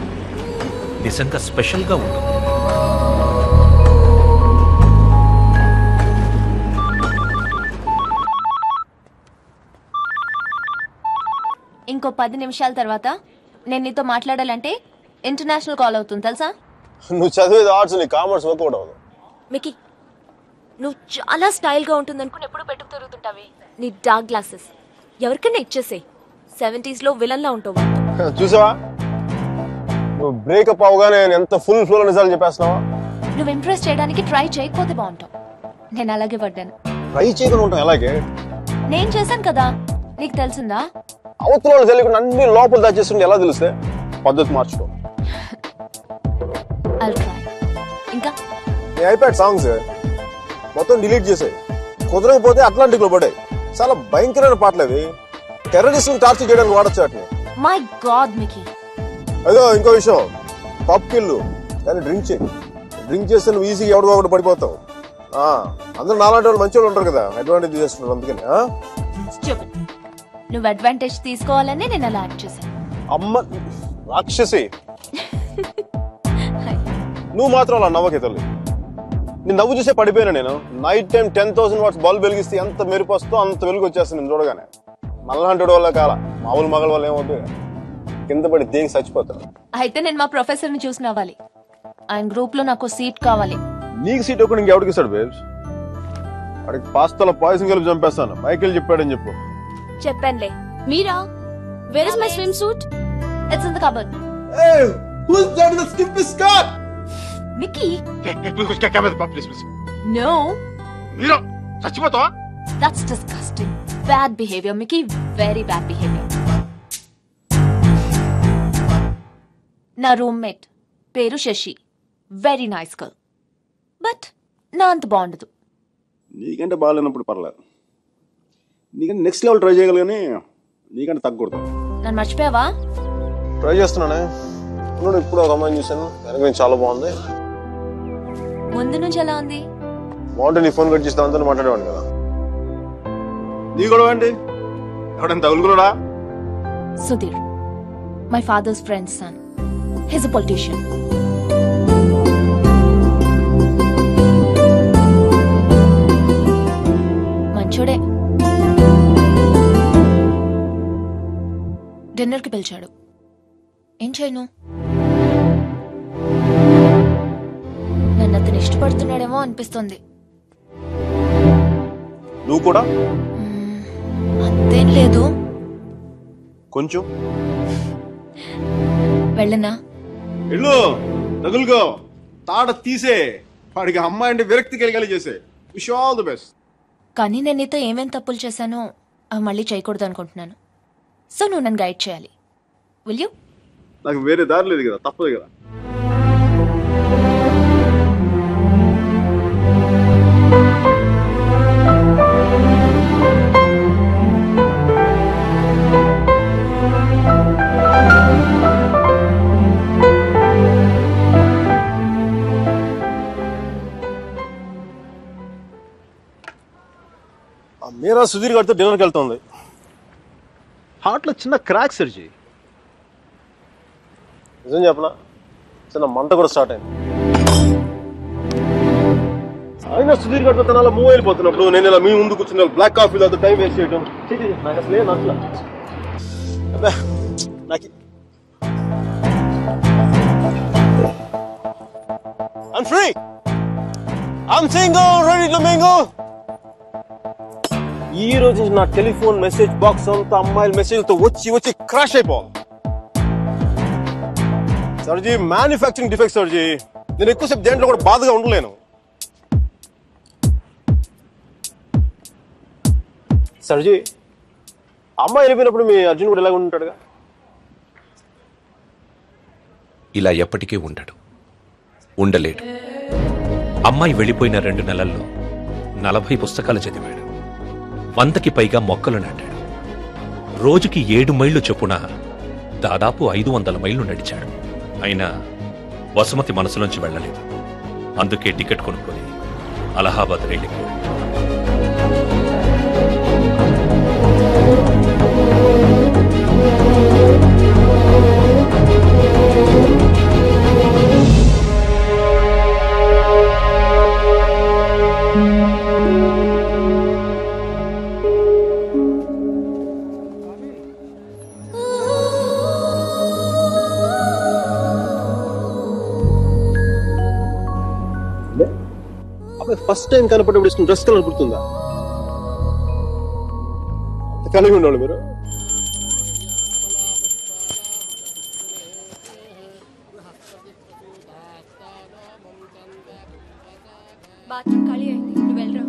నిజంగా స్పెషల్గా ఉంటుంది. ఇంకో 10 నిమిషాల తర్వాత నేను నీతో మాట్లాడాలంటే ఇంటర్నేషనల్ కాల్ అవుతుంది తెలుసా? నువ్వు చదివేది ఆర్ట్స్, నీ కామర్స్ వర్కౌట్ అవ్వదు. మికి, నువ్వు చాలా స్టైల్గా ఉంటుంది అనుకుని ఎప్పుడు పెట్టుకు తిరుగుతుంటావి. నీ డార్క్ గ్లాసెస్ ఎవరికైనా ఇచ్చేసే. 70s లో విలన్లా ఉంటావు. చూసావా, నువ్వు బ్రేకప్ అవగానే ఎంత ఫుల్ ఫ్లో నిజాలు చెప్పేస్తున్నావా? నువ్వు ఇంప్రెస్ చేయడానికి ట్రై చేయకపోతే బాగుంటావు. నేను అలాగే పడ్డాను. ట్రై చేయకుండా ఉంటాం అలాగే. నేను చేశాను కదా, నీకు తెలిసిందా? అవతల తెలియకుండా అన్ని లోపల దాచేస్తుంటే ఎలా తెలిస్తే? పద్ధతి మార్చుకో. ఇంకా నీ ఐప్యాడ్ సాంగ్స్ మొత్తం డిలీట్ చేసాయి. కుదరకపోతే అట్లాంటిక్ లో పడాయి. చాలా భయంకరమైన పాటలు అవి. టెర్రరిస్ట్ టార్చర్ చేయడానికి వాడచ్చు వాటిని. My God Mickey. అదో ఇంకో విషయం, పబ్ కిల్లు కానీ డ్రింక్ చేయి. డ్రింక్ చేస్తే నువ్వు ఈజీగా ఎవడో ఒకటి పడిపోతావు. అందరూ నాలాంటి వాళ్ళు మంచి వాళ్ళు ఉంటారు కదా, అడ్వాంటేజ్ చేస్తున్నారు. అందుకని నువ్వు అడ్వాంటేజ్ తీసుకోవాలని నేను అలా యాక్ట్ చేశాను. అమ్మ రాక్షసి, నువ్వు మాత్రం అలా నవ్వకే తల్లి. నేను నవ్వు చూసే పడిపోయినా. నేను నైట్ టైం 10,000 వాట్స్ బల్బ్ వెలిగిస్తే ఎంత మెరుపు వస్తుందో అంత వెలుగు వచ్చేస్తుంది నేను చూడగానే. మళ్ళంటి వల్ల కాల, మామూలు మగల వల్ల ఏమవుతుంది, కింద పడి దేనికి చచ్చిపోతాను. అయితే నేను మా ప్రొఫెసర్ ని చూసి నవ్వాలి. ఆయన గ్రూప్ లో నాకు సీట్ కావాలి. నీకు సీట్ ఒకటి ఇంకెవడికి ఇస్తాడు బేబ్స్? వాడికి పాస్తాలో పాయసం కలిపి చంపేస్తాను. మైకేల్ చెప్పాడని చెప్పు. చెప్పానులే. Mira? Where is my swimsuit? It's in the cupboard. Hey, who's that in the skimpy skirt? Mickey. Please. No. Mira, చచ్చిపోతావా? That's disgusting. Bad behavior, Mickey. Very bad behavior. నా రూమ్మేట్ పేరు శశి. Very nice girl. బట్ నా అంత బాగుండదు. నీకంటే బాగాలేనప్పుడు పర్లేదు. నీకంటే నెక్స్ట్ లెవెల్ ట్రై చేయగలి, కానీ నీకంటే తగ్గకూడదు. నన్ను మర్చిపోయావా? ట్రై చేస్తున్నానే. ఇప్పుడు ఒక అమ్మాయిని చూసాను, వెనక చాలా బాగుంది. ముందు నుంచి ఎలా ఉంది? బాగుంటే నీ ఫోన్ కట్ చేస్తే అంతా మాట్లాడేవాడిని కదా. నీ గొడవ ఏంటి? ఎవడైనా తగులుకున్నాడా? Sudheer, my father's friend's son. He's a politician. మంచోడే. డిన్నర్ కి పిలిచాడు. ఏం చేయను? నన్ను అతను ఇష్టపడుతున్నాడేమో అనిపిస్తుంది. నువ్వు కూడా అంతేం లేదు. కొంచెం వెళ్ళనా? వెళ్ళు, తగులుకో, తాట తీసే. వాడికి అమ్మాయి అంటే విరక్తి కలిగేలా చేసే. Wish all the best. కానీ నేను నీతో ఏమేం తప్పులు చేశానో అవి మళ్ళీ చేయకూడదు అనుకుంటున్నాను. సో నువ్వు నన్ను గైడ్ చేయాలి. Will you? నాకు వేరే దారి లేదు కదా, తప్పదు కదా. మీరా సుధీర్ గారితో డిన్నర్కి వెళ్తుంది. హార్ట్లో చిన్న క్రాక్ సర్జీ. నిజం చెప్పనా, చిన్న మంట కూడా స్టార్ట్ అయింది. అయినా సుధీర్ గారితో తన అలా మూవ్ అయిపోతున్నప్పుడు నేను ఇలా మీ ముందు కూర్చున్న బ్లాక్ కాఫీ తో టైం వేస్ట్ చేయడం నాకు అసలే నచ్చలా. నాకు I'm free. I'm single, ready to mingle. ఈ రోజు నా టెలిఫోన్ మెసేజ్ బాక్స్ అంతా అమ్మాయిల మెసేజ్లతో వచ్చి క్రాష్ అయిపోవాలి. సర్జీ, మ్యానుఫ్యాక్చరింగ్ డిఫెక్ట్ సర్జీ. నేను ఎక్కువసేపు దేంట్లో కూడా బాధగా ఉండలేను. సర్జీ, అమ్మాయి వెళ్ళిపోయినప్పుడు మీ అర్జున్ కూడా ఎలాగ ఉంటాడుగా? ఇలా ఎప్పటికీ ఉండడు, ఉండలేడు. అమ్మాయి వెళ్ళిపోయిన 2 నెలల్లో 40 పుస్తకాలు చదివాడు. 100కి పైగా మొక్కలు నాటాడు. రోజుకి 7 మైళ్ళు చొప్పున దాదాపు 500 మైళ్ళు నడిచాడు. అయినా వసుమతి మనసులోంచి వెళ్ళలేదు. అందుకే టికెట్ కొనుక్కొని అలహాబాద్ రైలుకి వెళ్ళాడు. ఫస్ట్ టైం కనపడేప్పుడు ఇష్టం డ్రెస్ కలర్ గుర్తుందా? కలిగి ఉండేవాళ్ళు మీరు. బాత్రూమ్ ఖాళీ అయింది, నువ్వు వెళ్ళరా.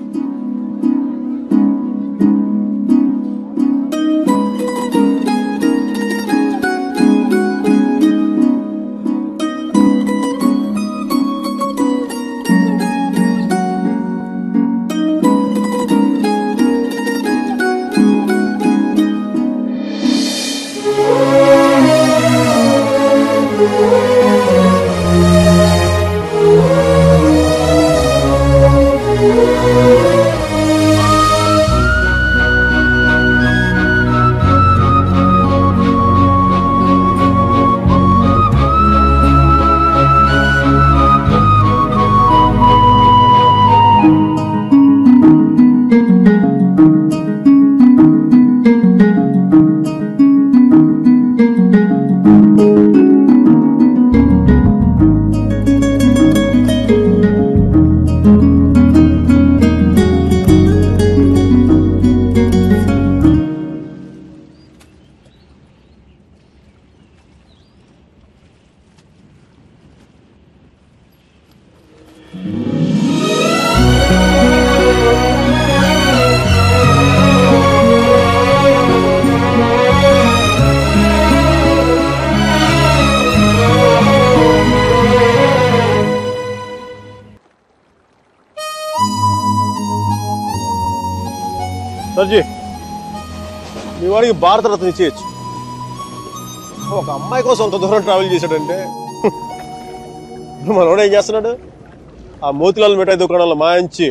సర్జీ, మీ వాడికి భారతరత్న ఇచ్చేయచ్చు. ఒక అమ్మాయి కోసం అంత దూరం ట్రావెల్ చేశాడంటే మనోడు ఏం చేస్తున్నాడు? ఆ మోతిలాల్ మిఠాయి దుకాణంలో మాయించి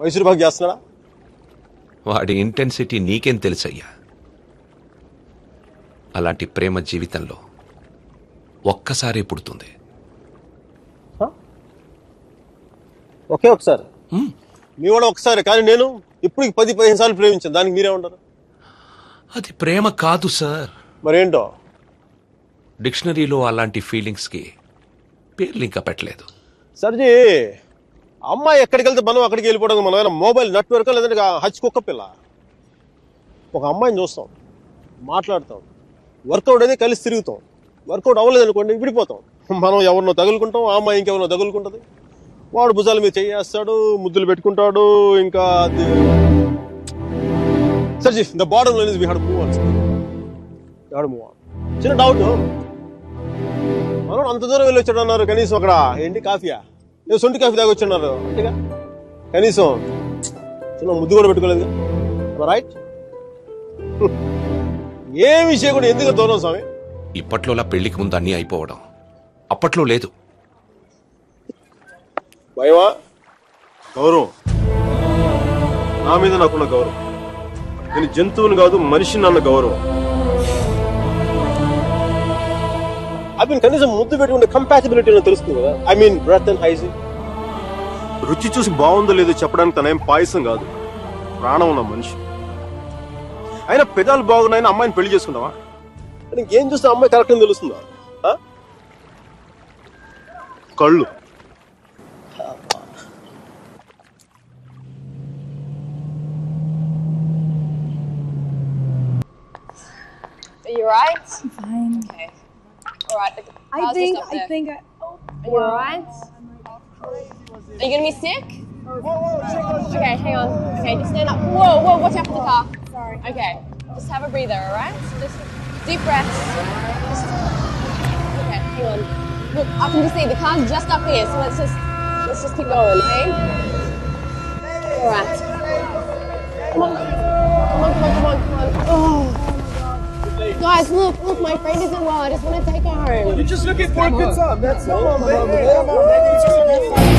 మైసూరు పాక్ చేస్తున్నాడా? వాడి ఇంటెన్సిటీ నీకేం తెలుసయ్యా? అలాంటి ప్రేమ జీవితంలో ఒక్కసారి పుడుతుంది. ఒకే ఒకసారి? మీ వాడు ఒకసారి, కానీ నేను ఇప్పుడు 10-15 సార్లు ప్రేమించాను. దానికి మీరే ఉంటారు? అది ప్రేమ కాదు సార్. మరేంటో? డిక్షనరీలో అలాంటి ఫీలింగ్స్కి పేర్లు ఇంకా పెట్టలేదు. సర్జీ, అమ్మాయి ఎక్కడికి వెళ్తే మనం అక్కడికి వెళ్ళిపోవడం. మనం ఏమైనా మొబైల్ నెట్వర్క్ లేదంటే హచ్ కుక్క పిల్ల. ఒక అమ్మాయిని చూస్తాం, మాట్లాడతాం, వర్కౌట్ అయితే కలిసి తిరుగుతాం. వర్కౌట్ అవ్వలేదు అనుకోండి విడిపోతాం. మనం ఎవరినో తగులుకుంటాం, ఆ అమ్మాయి ఇంకెవరినో తగులుకుంటుంది. వాడు భుజాల మీద చేయేస్తాడు, ముద్దులు పెట్టుకుంటాడు. ఇంకా sir ji, the bottom line is we have to move on. చిన్న డౌట్, మనం అంత దూరం వెళ్ళి వచ్చాడు అన్నారు, కనీసం అక్కడ ఏంటి కాఫీయా, ఏదో సొంటి కాఫీ తాగి వచ్చున్నారు అంతేగా, కనీసం చిన్న ముద్దు కూడా పెట్టుకోలేదు. రైట్? ఏ విషయం కూడా ఎందుకు దూరం స్వామి? ఇప్పట్లోలా పెళ్లికి ముందు అన్నీ అయిపోవడం అప్పట్లో లేదు. భయమా? గౌరవం, నా మీద నాకున్న గౌరవం. నేను జంతువుని కాదు, మనిషిని అన్న గౌరవం. కనీసం ముద్దు పెట్టుకుంటే కంపాటిబిలిటీ తెలుస్తుంది కదా. I mean breath and hygiene. రుచి చూసి బాగుందో లేదో చెప్పడానికి తనేం పాయసం కాదు, ప్రాణం ఉన్న మనిషి. అయినా పెదాలు బాగున్నాయని అమ్మాయిని పెళ్లి చేసుకుంటావా? ఇంకేం చూస్తే అమ్మాయి కరెక్ట్ అని తెలుస్తుందా? కళ్ళు. Are you alright? I'm fine. Okay. Alright. I think. Are you alright? Are you gonna be sick? Okay, hang on. Okay, just stand up. Whoa, watch out for the car. Sorry. Okay, just have a breather, alright? Just deep breaths. Okay, hang on. Look, I can just see the car's just up here, so let's just keep going, okay? Alright. Come on. Oh. Guys, look, my friend isn't well. I just want to take her home. You're just looking for a good time. That's all. Come on, baby. Come on,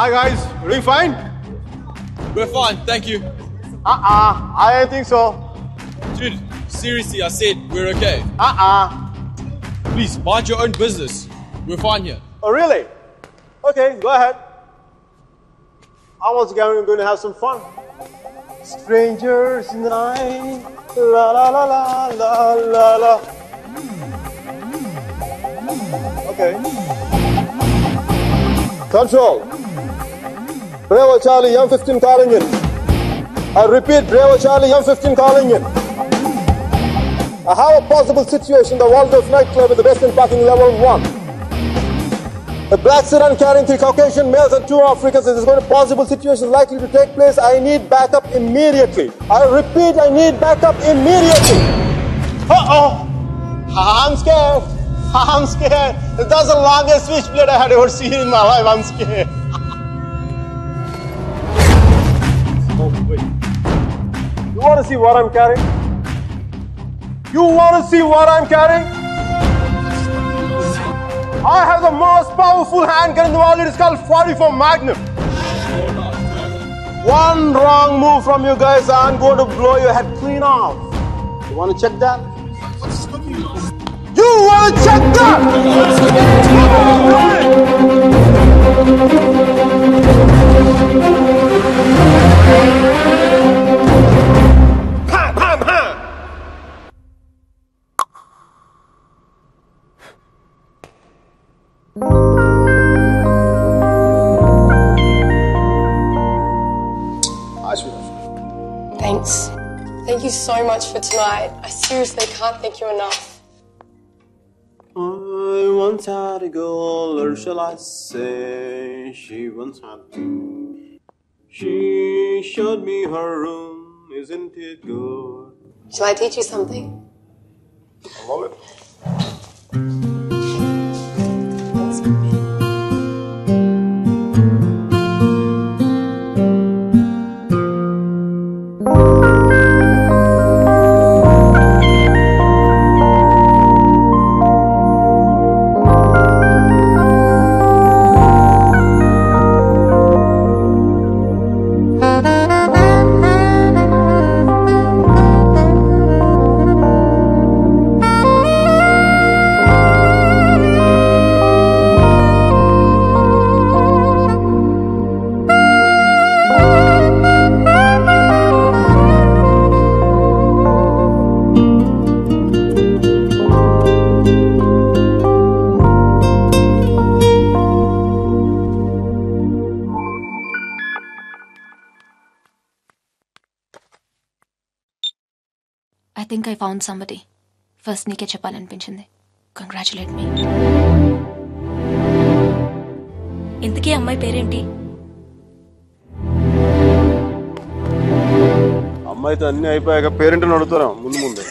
Hi guys, are you fine? We're fine, thank you. I don't think so. Dude, seriously, I said we're okay. Please, mind your own business. We're fine here. Oh, really? Okay, go ahead. I'm also going to have some fun. Strangers night, la la la la la la la. Okay. Control. Bravo Charlie, M15 calling in. I repeat, Bravo Charlie, M15 calling in. I have a possible situation, the Waldorf nightclub in the Western Parking Level 1. A black sedan carrying 3 Caucasian males and 2 Africans. Is going to possible situation likely to take place. I need backup immediately. I repeat, I need backup immediately. Uh-oh. I'm scared. I'm scared. That's the longest switchblade I had ever seen in my life. I'm scared. Oh, wait. You want to see what I'm carrying? You want to see what I'm carrying? I have the most powerful handgun in the world. It is called 44 Magnum. One wrong move from you guys, I'm going to blow your head clean off. You want to check that? You want to check that? Bam, bam, bam. Thanks. Thank you so much for tonight. I seriously can't thank you enough. I once had a girl, or shall I say, she once had two. She showed me her room, isn't it good? Shall I teach you something? I love it. I think I found somebody. First నీకే చెప్పాలనిపించింది. Congratulate me. ఇంతకీ అమ్మాయి పేరేంటి? అమ్మాయితో అన్ని అయిపోయాక పేరెంట్ని అడుగుతారా ముందు ముందు.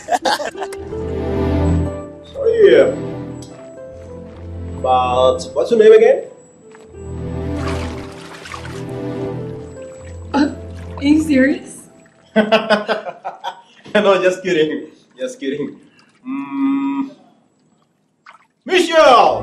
But what's your name again? Are you serious? No, just kidding. Just kidding. Michelle!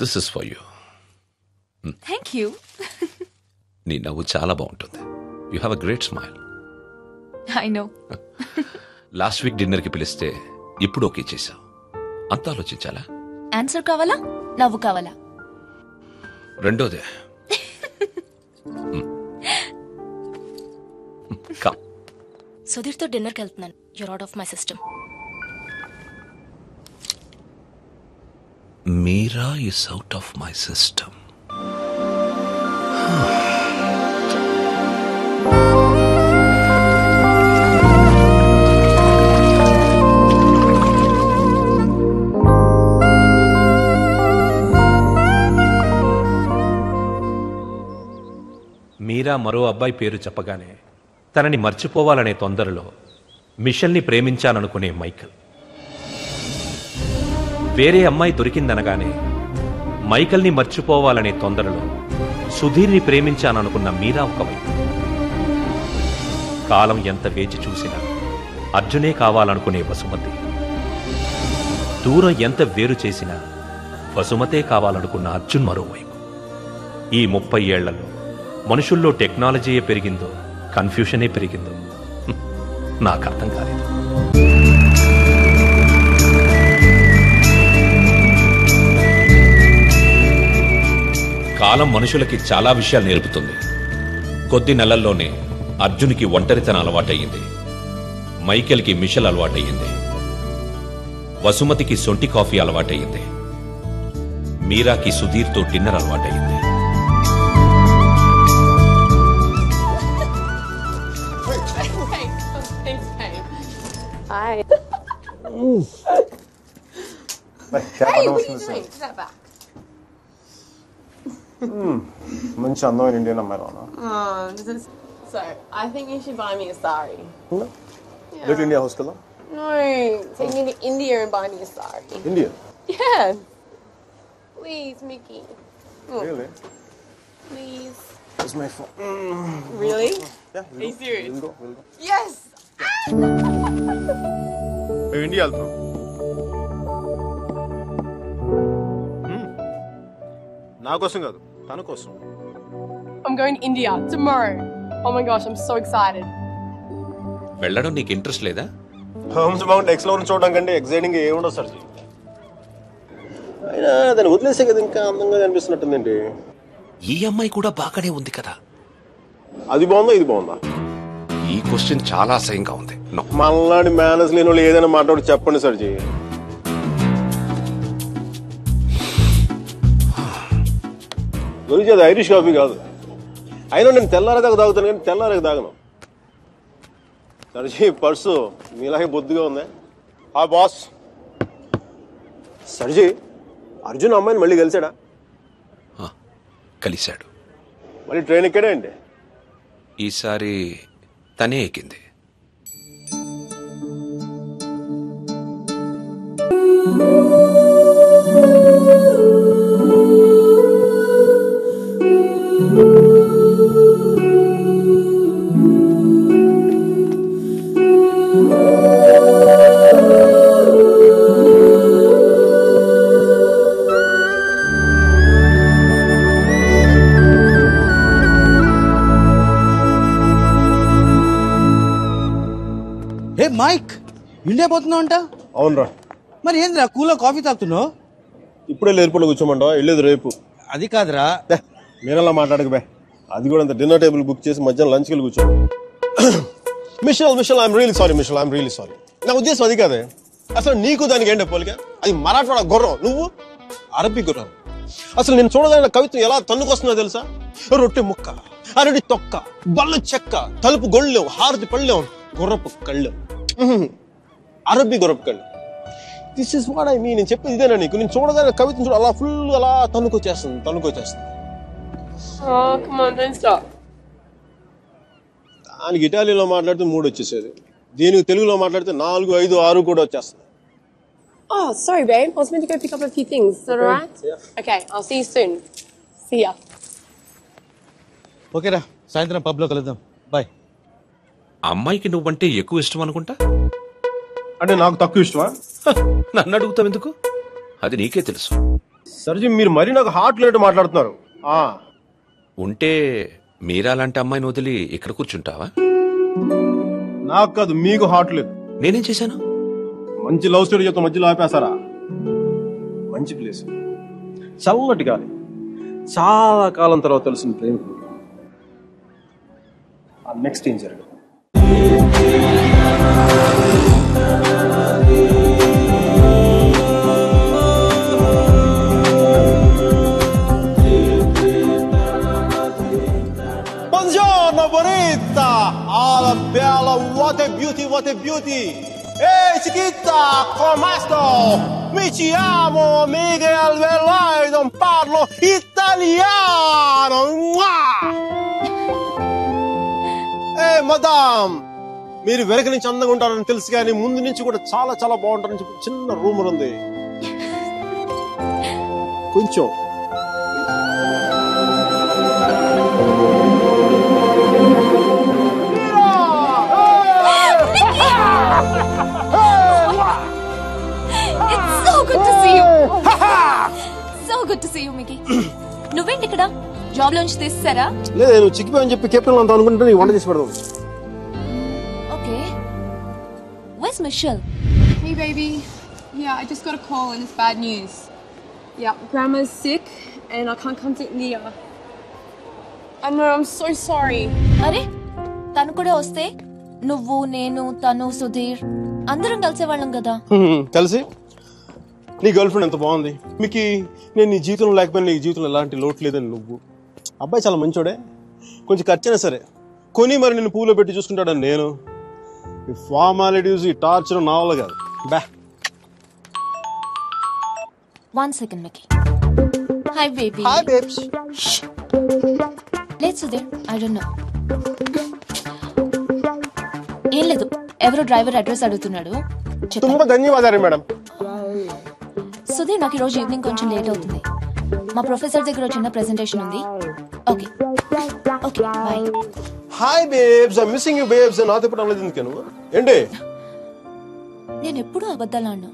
This is for you. Thank you. నీ నవ్వు చాలా బాగుంటుంది. You have a great smile. I know. Last week డిన్నర్కి పిలిస్తే ఇప్పుడు ఓకే చేశావు. అంత ఆలోచించాలా? ఆన్సర్ కావాలా నవ్వు కావాలా? రెండోదే. కమ్. సుధీర్తో డిన్నర్కి వెళ్తున్నాను. You're out of my system. Meera is out of my system. మీరా మరో అబ్బాయి పేరు చెప్పగానే తనని మర్చిపోవాలనే తొందరలో మిషెల్ని ప్రేమించాలనుకునే మైకల్. వేరే అమ్మాయి దొరికిందనగానే మైకల్ని మర్చిపోవాలనే తొందరలో సుధీర్ని ప్రేమించాననుకున్న మీరా ఒకవైపు. కాలం ఎంత వేచి చూసినా అర్జునే కావాలనుకునే వసుమతి, దూరం ఎంత వేరు చేసినా వసుమతే కావాలనుకున్న అర్జున్ మరోవైపు. ఈ 30 ఏళ్లలో మనుషుల్లో టెక్నాలజీయే పెరిగిందో కన్ఫ్యూషనే పెరిగిందో నాకు అర్థం కాలేదు. కాలం మనుషులకి చాలా విషయాలు నేర్పుతుంది. కొద్ది నెలల్లోనే అర్జున్కి ఒంటరితనం అలవాటయ్యింది, మైకేల్కి మిషెల్ అలవాటయ్యింది, వసుమతికి సొంటి కాఫీ అలవాటయ్యింది, మీరాకి సుధీర్తో డిన్నర్ అలవాటయ్యింది. Hi. మంచి అందమైన ఇండియన్ అమ్మాయి రానా? So, I think you should buy me a sari. Little India house కదా? No, take me to India and buy me a sari. India? Yeah. Please, Mickey. Really? Please. It's my phone. Really? Yeah. Are you serious? We'll go. Yes! మేము India వెళ్తాం. నా కోసం కాదు, తన కోసం. I'm going to India tomorrow. Oh my gosh, I'm so excited. వెళ్ళడం నీకు interest లేదా? హోమ్స్ మౌంట్ ఎక్స్ప్లోర్ చూడడం కంటే ఎక్సైటింగ్ ఏముండదు సార్. అయినా దాన్ని వదిలేసే కదా ఇంకా అందంగా కనిపిస్తున్నట్టుందండి. ఈ అమ్మాయి కూడా బాగానే ఉంది కదా. అది బాగుందా ఇది బాగుందా? ఈ క్వశ్చన్ చాలా అసహ్యంగా ఉంది. మళ్ళాంటి మేనర్స్ లేని వాళ్ళు ఏదైనా మాట్లాడి చెప్పండి సార్. గురించి అది ఐరిష్ కాఫీ కాదు. అయినా నేను తెల్లారేదాకా తాగుతాను కానీ తెల్లారేకి తాగను. సర్జీ పర్సు మీలాగే బొద్దుగా ఉంది. ఆ బాస్ సర్జీ అర్జున్ అమ్మాయిని మళ్ళీ కలిసాడా? కలిశాడు. మళ్ళీ ట్రైన్ ఎక్కడే అండి? ఈసారి తనే ఎక్కింది. మైక్ ఇండియా పోతున్నావు అంట? అవునరా. మరి ఏంద్రా కూలో కాఫీ తాగుతున్నావు? ఇప్పుడే ఎయిర్పోర్ట్ కూర్చోమంటావా? వెళ్ళేది రేపు. అది కాదురా. మీరలా మాట్లాడక బే. అది కూడా అంత డిన్నర్ టేబుల్ బుక్ చేసి మధ్యాహ్నం లంచ్కి వెళ్ళి కూర్చో. Michelle I'm really sorry. నా ఉద్దేశం అది కాదే. అసలు నీకు దానికి ఏంటో పోలిక? అది మరాఠవాడ గుర్రం, నువ్వు అరబీ గుర్రం. అసలు నేను చూడదగిన కవిత్వం ఎలా తన్నుకొస్తుందో తెలుసా? రొట్టె ముక్క, అరటి తొక్క, బల్ల చెక్క, తలుపు గొళ్ళెం, హారతి పళ్ళెం, గుర్రపు కళ్ళెం, అరబీ గుర్రపు కళ్ళు. This is what I mean. నేను చెప్పేది ఇదేనా నీకు? నేను చూడదగిన కవిత్వం చూడ అలా ఫుల్ అలా తన్నుకొచ్చేస్తుంది. Oh, come on, don't stop. దానికి ఇటాలియన్లో మాట్లాడితే 3 వచ్చేసేది, దీనికి తెలుగులో మాట్లాడితే 4, 5, 6 కూడా వచ్చేస్తుంది. Oh, sorry, babe. I was meant to go pick up a few things. Is that alright? Yeah. Okay, I'll see you soon. See ya. ఓకేరా, సాయంత్రం పబ్లో కలుద్దాం. బాయ్. అమ్మాయికి నువ్వంటే ఎక్కువ ఇష్టం అనుకుంటా. అంటే నాకు తక్కువ ఇష్టమా? నన్ను అడుగుతావు ఎందుకు? అది నీకే తెలుసు. సర్జీ మీరు మరీ నాకు హార్ట్ లేట్ మాట్లాడుతున్నారు. ఉంటే మీరా లాంటి అమ్మాయిని వదిలి ఇక్కడ కూర్చుంటావా? నాకు కాదు, మీకు హార్ట్ లేదు. నేనేం చేశాను? మంచి లవ్ స్టోరీ చెప్తా మధ్యలో ఆపేస్తారా? మంచి ప్లేస్, చల్లటి గాలి, చాలా కాలం తర్వాత తెలిసిన ప్రేమికుడు. నెక్స్ట్ ఏం జరగదు. Buongiorno bonita, alla bella, what a beauty. Ehi chiquita, come sto? Mi chiamo Miguel Veloy, non parlo italiano. స్వాగతం. మీరు వెనక నుంచి అందంగా ఉంటారని తెలుసు కానీ ముందు నుంచి కూడా చాలా చాలా బాగుంటారని చెప్పి చిన్న రూమర్ ఉంది. కొంచెం నువ్వేంటి ఇక్కడ జాబ్ లోంచి తీస్తారా? లేదు, నువ్వు చిక్కిపోయని చెప్పి కెప్టెన్ అంతా అనుకుంటే నీకు వంట చేసి పెడదాం. Okay. Where's Michelle? Hey baby. Yeah, I just got a call and it's bad news. Yeah, Grandma's sick and I can't come to India. I know, I'm so sorry. అరే తను కూడా వస్తే నువ్వు నేను తను సుధీర్ అందరం కలిసేవాళ్ళం కదా. కలిసి నీ గర్ల్ ఫ్రెండ్ ఎంత బాగుంది. మీకు నేను నీ జీవితంలో లేకపోయినా నీ జీవితంలో ఎలాంటి లోటు లేదని నువ్వు. అబ్బాయి చాలా మంచోడే, కొంచెం ఖర్చైనా సరే కొని మరి నిన్ను పూలో పెట్టి చూసుకుంటాడని నేను. ఈ ఫార్మాలిటీస్ ఈ టార్చర్ నా వల్ల కాదు. బా 1 second Mickey. Hi baby. Hi babes. Let's Sudhir. I don't know. ఏం లేదు, ఎవరో డ్రైవర్ అడ్రస్ అడుగుతున్నాడు. తుంబ ధన్యవాదాలు మేడం. సుధీర్, నాకు ఈరోజు ఈవినింగ్ కొంచెం లేట్ అవుతుంది. మా ప్రొఫెసర్ దగ్గర చిన్న ప్రెజెంటేషన్ ఉంది. Okay okay bye. Hi babes, I missing you babes. నాతో ఇప్పుడు అనలేదు ఎందుకను ఏంటి? నేను ఎప్పుడూ అబద్ధాలు అన్నా,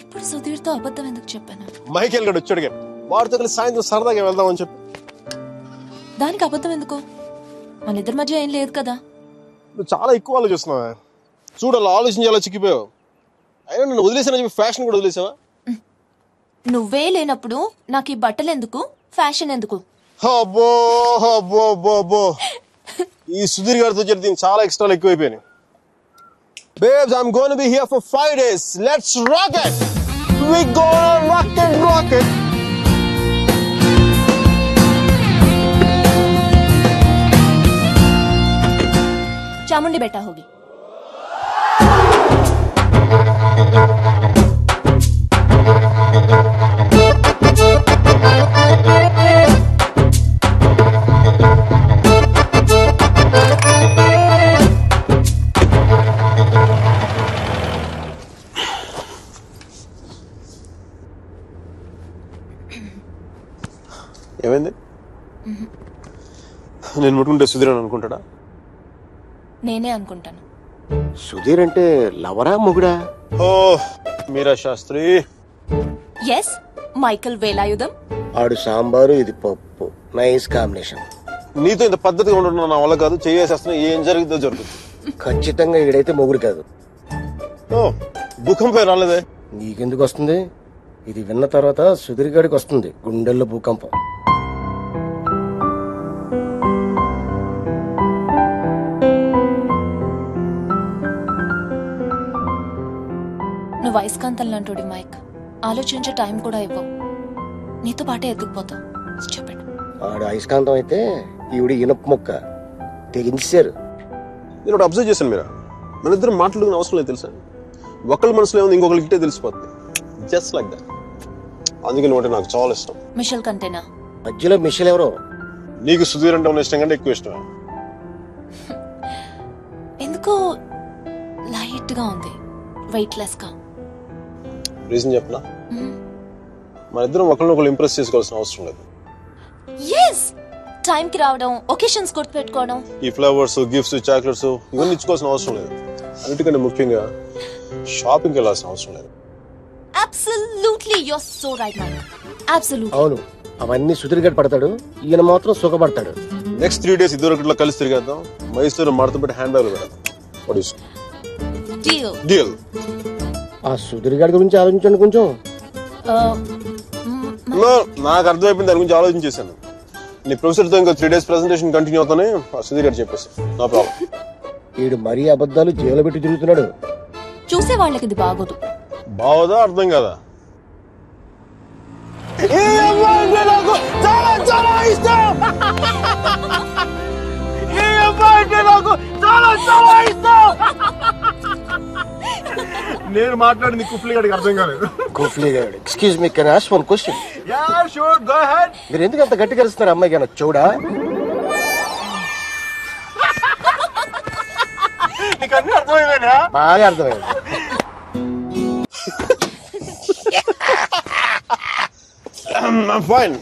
ఇప్పుడు సుధీర్తో అబద్ధం ఎందుకు చెప్పాను? మైకేల్ గడు వచ్చాడు, వాడితో కలిసి సాయంత్రం సరదాగా వెళ్దామని చెప్పి. దానికి అబద్ధం ఎందుకు? మన ఇద్దరి మధ్య ఏం లేదు కదా. నువ్వు చాలా ఎక్కువ ఆలోచిస్తున్నావా? చూడు, అలా ఆలోచించి అలా చిక్కిపోయావు. అయినా నన్ను వదిలేసానని చెప్పి ఫ్యాషన్ కూడా వదిలేసావా? నువ్వే లేనప్పుడు నాకు ఈ బట్టలు ఎందుకు, ఫ్యాషన్ ఎందుకు? అబ్బో అబ్బో అబ్బో అబ్బో, ఈ సుధీర్ గారితో చెప్పి దీనికి చాలా ఎక్స్ట్రాలు ఎక్కువైపోయినాయి. Babes, I'm going to be here for 5 days. Let's rock it. We gonna rock it, rock it. Chamundi बेटा होगी. ఏమైంది? నేను ముట్టుకుంటే సుధీర్ అని అనుకుంటాడా? నేనే అనుకుంటాను. సుధీర్ అంటే లవరా మొగుడా? ఓ మీరా శాస్త్రి. Yes, Michael Velayudham. ఆడు సాంబారు, ఇది పప్పు. Nice combination. నీతో ఇంత పద్ధతిగా ఉండడం నా వల్ల కాదు. చేసేస్తున్నా, ఏం జరుగుతుందో జరుగుతుంది. ఖచ్చితంగా ఈడైతే మొగుడు కాదు. ఓ భూకంపం రాలేదే? నీకెందుకు వస్తుంది? ఇది విన్న తర్వాత సుధీర్ గారికి వస్తుంది గుండెల్లో భూకంపం. నువ్వు అయస్కాంతం లాంటి మైక్, ఆలోచించే టైం కూడా ఇవ్వవు. నీతో పాటే ఎత్తుకుపోతావు. చెప్పండి. ఆడు అయస్కాంతం అయితే ఈవిడ ఇనప మొక్క తెగించారు. నేను ఒకటి అబ్జర్వ్ చేశాను. మీరా మన ఇద్దరు మాట్లాడుకునే అవసరం లేదు తెలుసా? ఒకళ్ళ మనసులో ఏముంది ఇంకొకరికి ఇట్టే తెలిసిపోతుంది. Just like that. అందుకే నువ్వు నాకు చాలా ఇష్టం. మిషల్ కంటేనా? మధ్యలో మిషల్ ఎవరో? నీకు సుధీర్ అంటే ఉన్న ఇష్టం కంటే ఎక్కువ ఇష్టం. ఎందుకో లైట్ గా ఉంది, వెయిట్ లెస్ గా. రీజన్ చెప్పనా? మన ఇద్దరం ఒకరినొకరు ఇంప్రెస్ చేసుకోవాల్సిన అవసరం లేదు. ఎస్, టైం కి రావడం, ఒకేషన్స్ గుర్తు పెట్టుకోవడం, ఈ ఫ్లవర్స్, గిఫ్ట్స్, చాక్లెట్స్ ఇవన్నీ ఇచ్చుకోవాల్సిన అవసరం లేదు. అన్నిటికంటే ముఖ్యంగా షాపింగ్ కి వెళ్ళాల్సిన అవసరం లేదు. Absolutely, you are so right Mike. Absolutely. అవును, అవన్నీ సుధీర్ గారు పడతాడు, ఈయన మాత్రం సుఖపడతాడు. నెక్స్ట్ 3 days ఇద్దరు ఒకటిలో కలిసి తిరిగేద్దాం. మైసూరు మడత పెట్టి హ్యాండ్ బ్యాగ్ పెడదాం. డీల్. ఆ సుధీర్ గారి గురించి ఆలోచించండి కొంచెం. నాకు అర్థమైపోయింది, దాని గురించి ఆలోచించేసాను. నీ ప్రొఫెసర్ తో ఇంకా 3 days ప్రెజెంటేషన్ కంటిన్యూ అవుతానే సుధీర్ గారు చెప్పేసి. No problem. వీడు మరీ అబద్ధాలు జైలు పెట్టి తిరుగుతున్నాడు. చూసే వాళ్ళకి ఇది బాగోదు. బాగోదా? అర్థం కదా. నేను మాట్లాడింది కుఫ్లీ గారికి అర్థం కాలేదు. కుఫ్లీ గారు, excuse me, can I ask one question? Yeah sure, go ahead. మీరు ఎందుకు అంత గట్టిగా అరుస్తున్నారు? అమ్మాయి కన్నా చూడా? నీకు అన్ని అర్థమైందా? బాగా అర్థమైంది. ఫైన్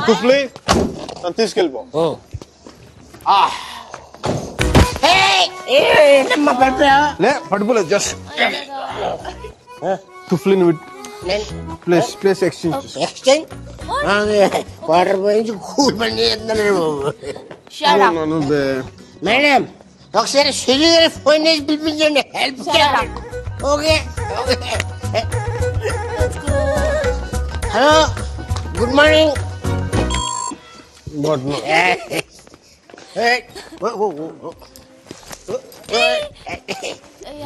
కుఫ్లీ అని తీసుకెళ్ళిపో. లే పడిపోలేదు, జస్ట్ కుఫ్లీని ప్లేస్ ఎక్స్చేంజ్ వాటర్ పోయించి కూల్ పని చేస్తున్నాడు. మేడం ఒకసారి సుజీ గారి ఫోన్ చేసి పిలిపించండి, హెల్ప్ చేయాలి. Okay hello, good morning.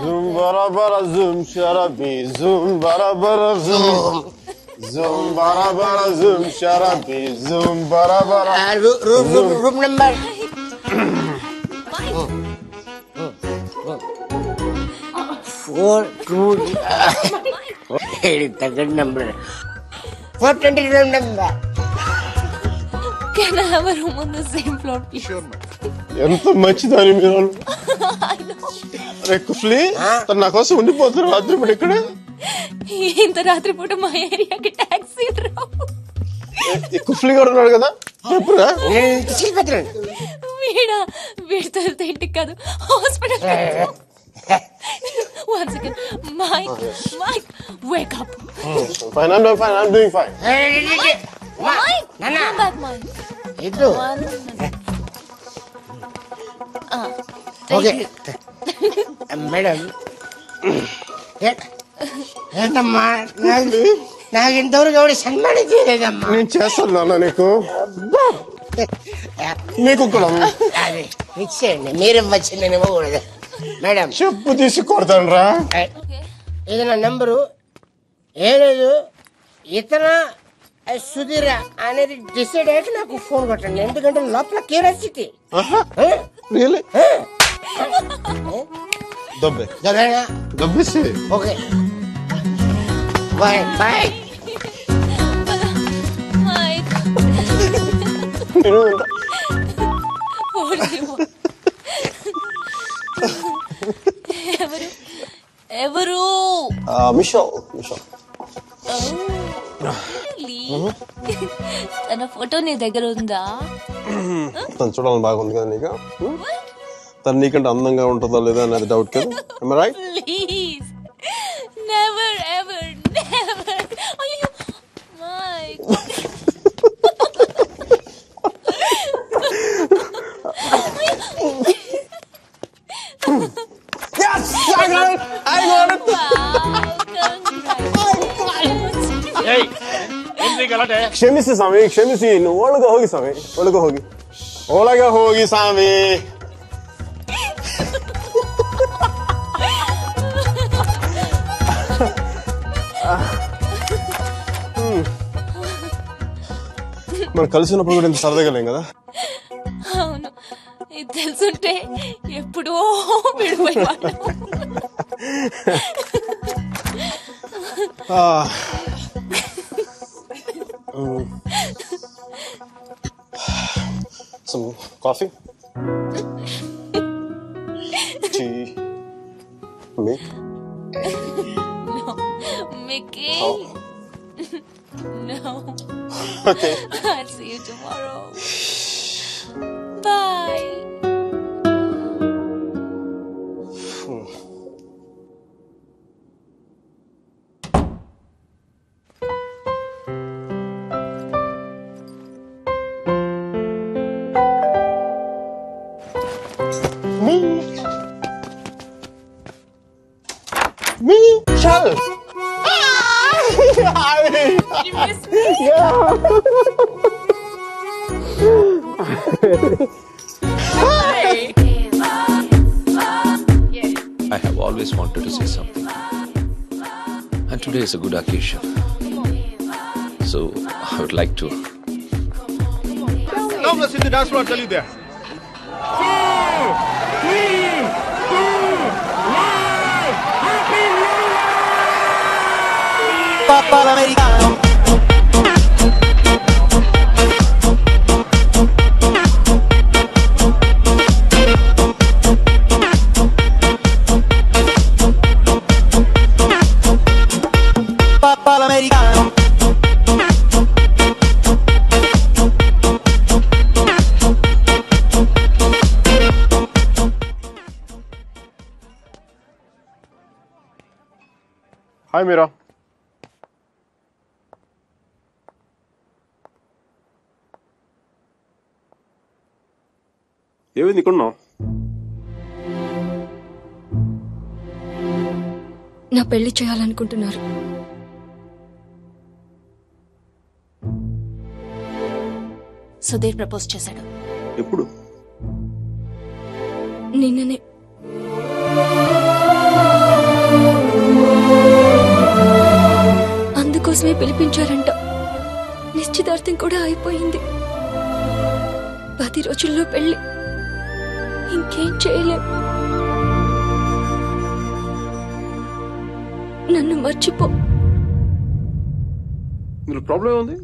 Zoom bara bara zoom sharabi zoom bara bara zoom zoom bara bara zoom sharabi zoom bara bara room number 4 number 420 room number. Can I have a room on the same floor, please? Sure, ma'am. ఎంత మంచిదని మీరు. అరే కుఫ్లీ తను నా కోసం ఉండిపోతున్నారు రాత్రి పూట ఇక్కడ. ఇంత రాత్రి పూట మా ఏరియాకి టాక్సీ రావు. కుఫ్లీ కూడా ఉన్నాడు కదా, చెప్పురా. వీడితో ఇంటికి కాదు hospital. One second, Mike, wake up. Fine, I'm doing fine. Mike, come back, Mike. Itu. Okay. Madam. ఏంటమ్మా నాకు ఇంతవరకు ఎవరు సన్మానం చేయలేదమ్మా. నేను చేస్తాను నాన్న నీకు. మీకు కూడా ఇచ్చేయండి, మీరు ఇవ్వచ్చు, నేను ఇవ్వకూడదు. మేడం చెప్పు తీసి కొడతాను రా. ఇది నా నెంబరు. ఏం లేదు, ఇతర సుధీర అనేది డిసైడ్ అయ్యాక నాకు ఫోన్ కొట్టండి, ఎందుకంటే లోపల క్యూరియాసిటీ. దబ్బేసి ఓకే బాయ్ బాయ్. ఎవరు? మిషల్. తన ఫోటో నీ దగ్గర ఉందా? తను చూడాలని బాగుంది కదా నీకు. తను నీకంటే అందంగా ఉంటుందా లేదా అనేది డౌట్ కదా. Right? Please never ever never. అయ్యో mic. Yes, I got it. ಕ್ಷಮಿಸಿ ಸ್ವಾಮಿ, ಕ್ಷಮಿಸಿ. ಒಳಗೆ ಹೋಗಿ ಸ್ವಾಮಿ, ಒಳಗೆ ಹೋಗಿ ಸ್ವಾಮಿ. మనం కలిసినప్పుడు కూడా ఇంత సరదాగా లేం కదా. అవును, ఇది తెలుసుంటే ఎప్పుడో విడిపోయేవాళ్ళం. Some coffee? Tea? Me? No, Mickey. Oh. No. Okay. I'll see you tomorrow. Bye. Me? Chal! You missed me? Yeah! Hi! I have always wanted to say something. And today is a good occasion. So, I would like to... Come, let's hit the dance floor, I'll tell you there. Papa l'americano. Hi Mira. ఏమైంది ఇక్కడున్నావు? నా పెళ్లి చేయాలనుకుంటున్నారు. Sudheer propose చేశాడు. ఎప్పుడు? నిన్ననే. అందుకోసమే పిలిపించారంట. నిశ్చితార్థం కూడా అయిపోయింది. 10 రోజుల్లో పెళ్లి. ఇంకేం చేయలేం. నన్ను మర్చిపో. ప్రాబ్లం ఏముంది?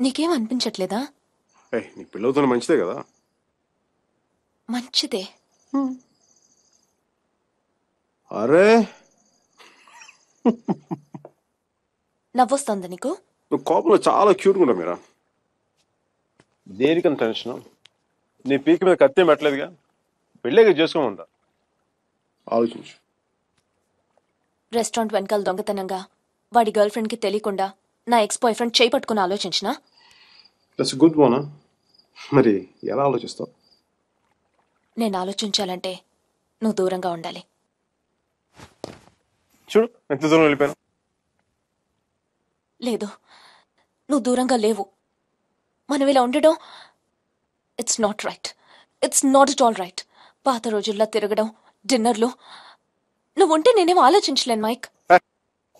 నీకేం అనిపించట్లేదా? నీ పిల్లలతో మంచిదే కదా. మంచిదే. అరే నవ్వొస్తుందా నీకు? నువ్వు కోపంలో చాలా క్యూట్గా ఉంటావు మీరా. దేనికని టెన్షన్? నీ పీక మీద కత్తి పెట్టలేదుగా. పెళ్ళేగా చేసుకోమంటా. ఆలోచించు. రెస్టారెంట్ వెనకాల దొంగతనంగా వాడి గర్ల్ ఫ్రెండ్ కి తెలియకుండా నా ఎక్స్ బాయ్ ఫ్రెండ్ చేయి పట్టుకుని ఆలోచించినా? That's good one. మరి ఎలా ఆలోచిస్తావు? నేను ఆలోచించాలంటే నువ్వు దూరంగా ఉండాలి. చూడు ఎంత దూరం వెళ్ళిపోయాను. లేదు, నువ్వు దూరంగా లేవు. మనం ఇలా ఉండడం it's not right. It's not it all right. పాత రోజుల్లో తిరగడం, డిన్నర్లు. నువ్వు ఉంటే నేనేమో ఆలోచించలేను మైక్.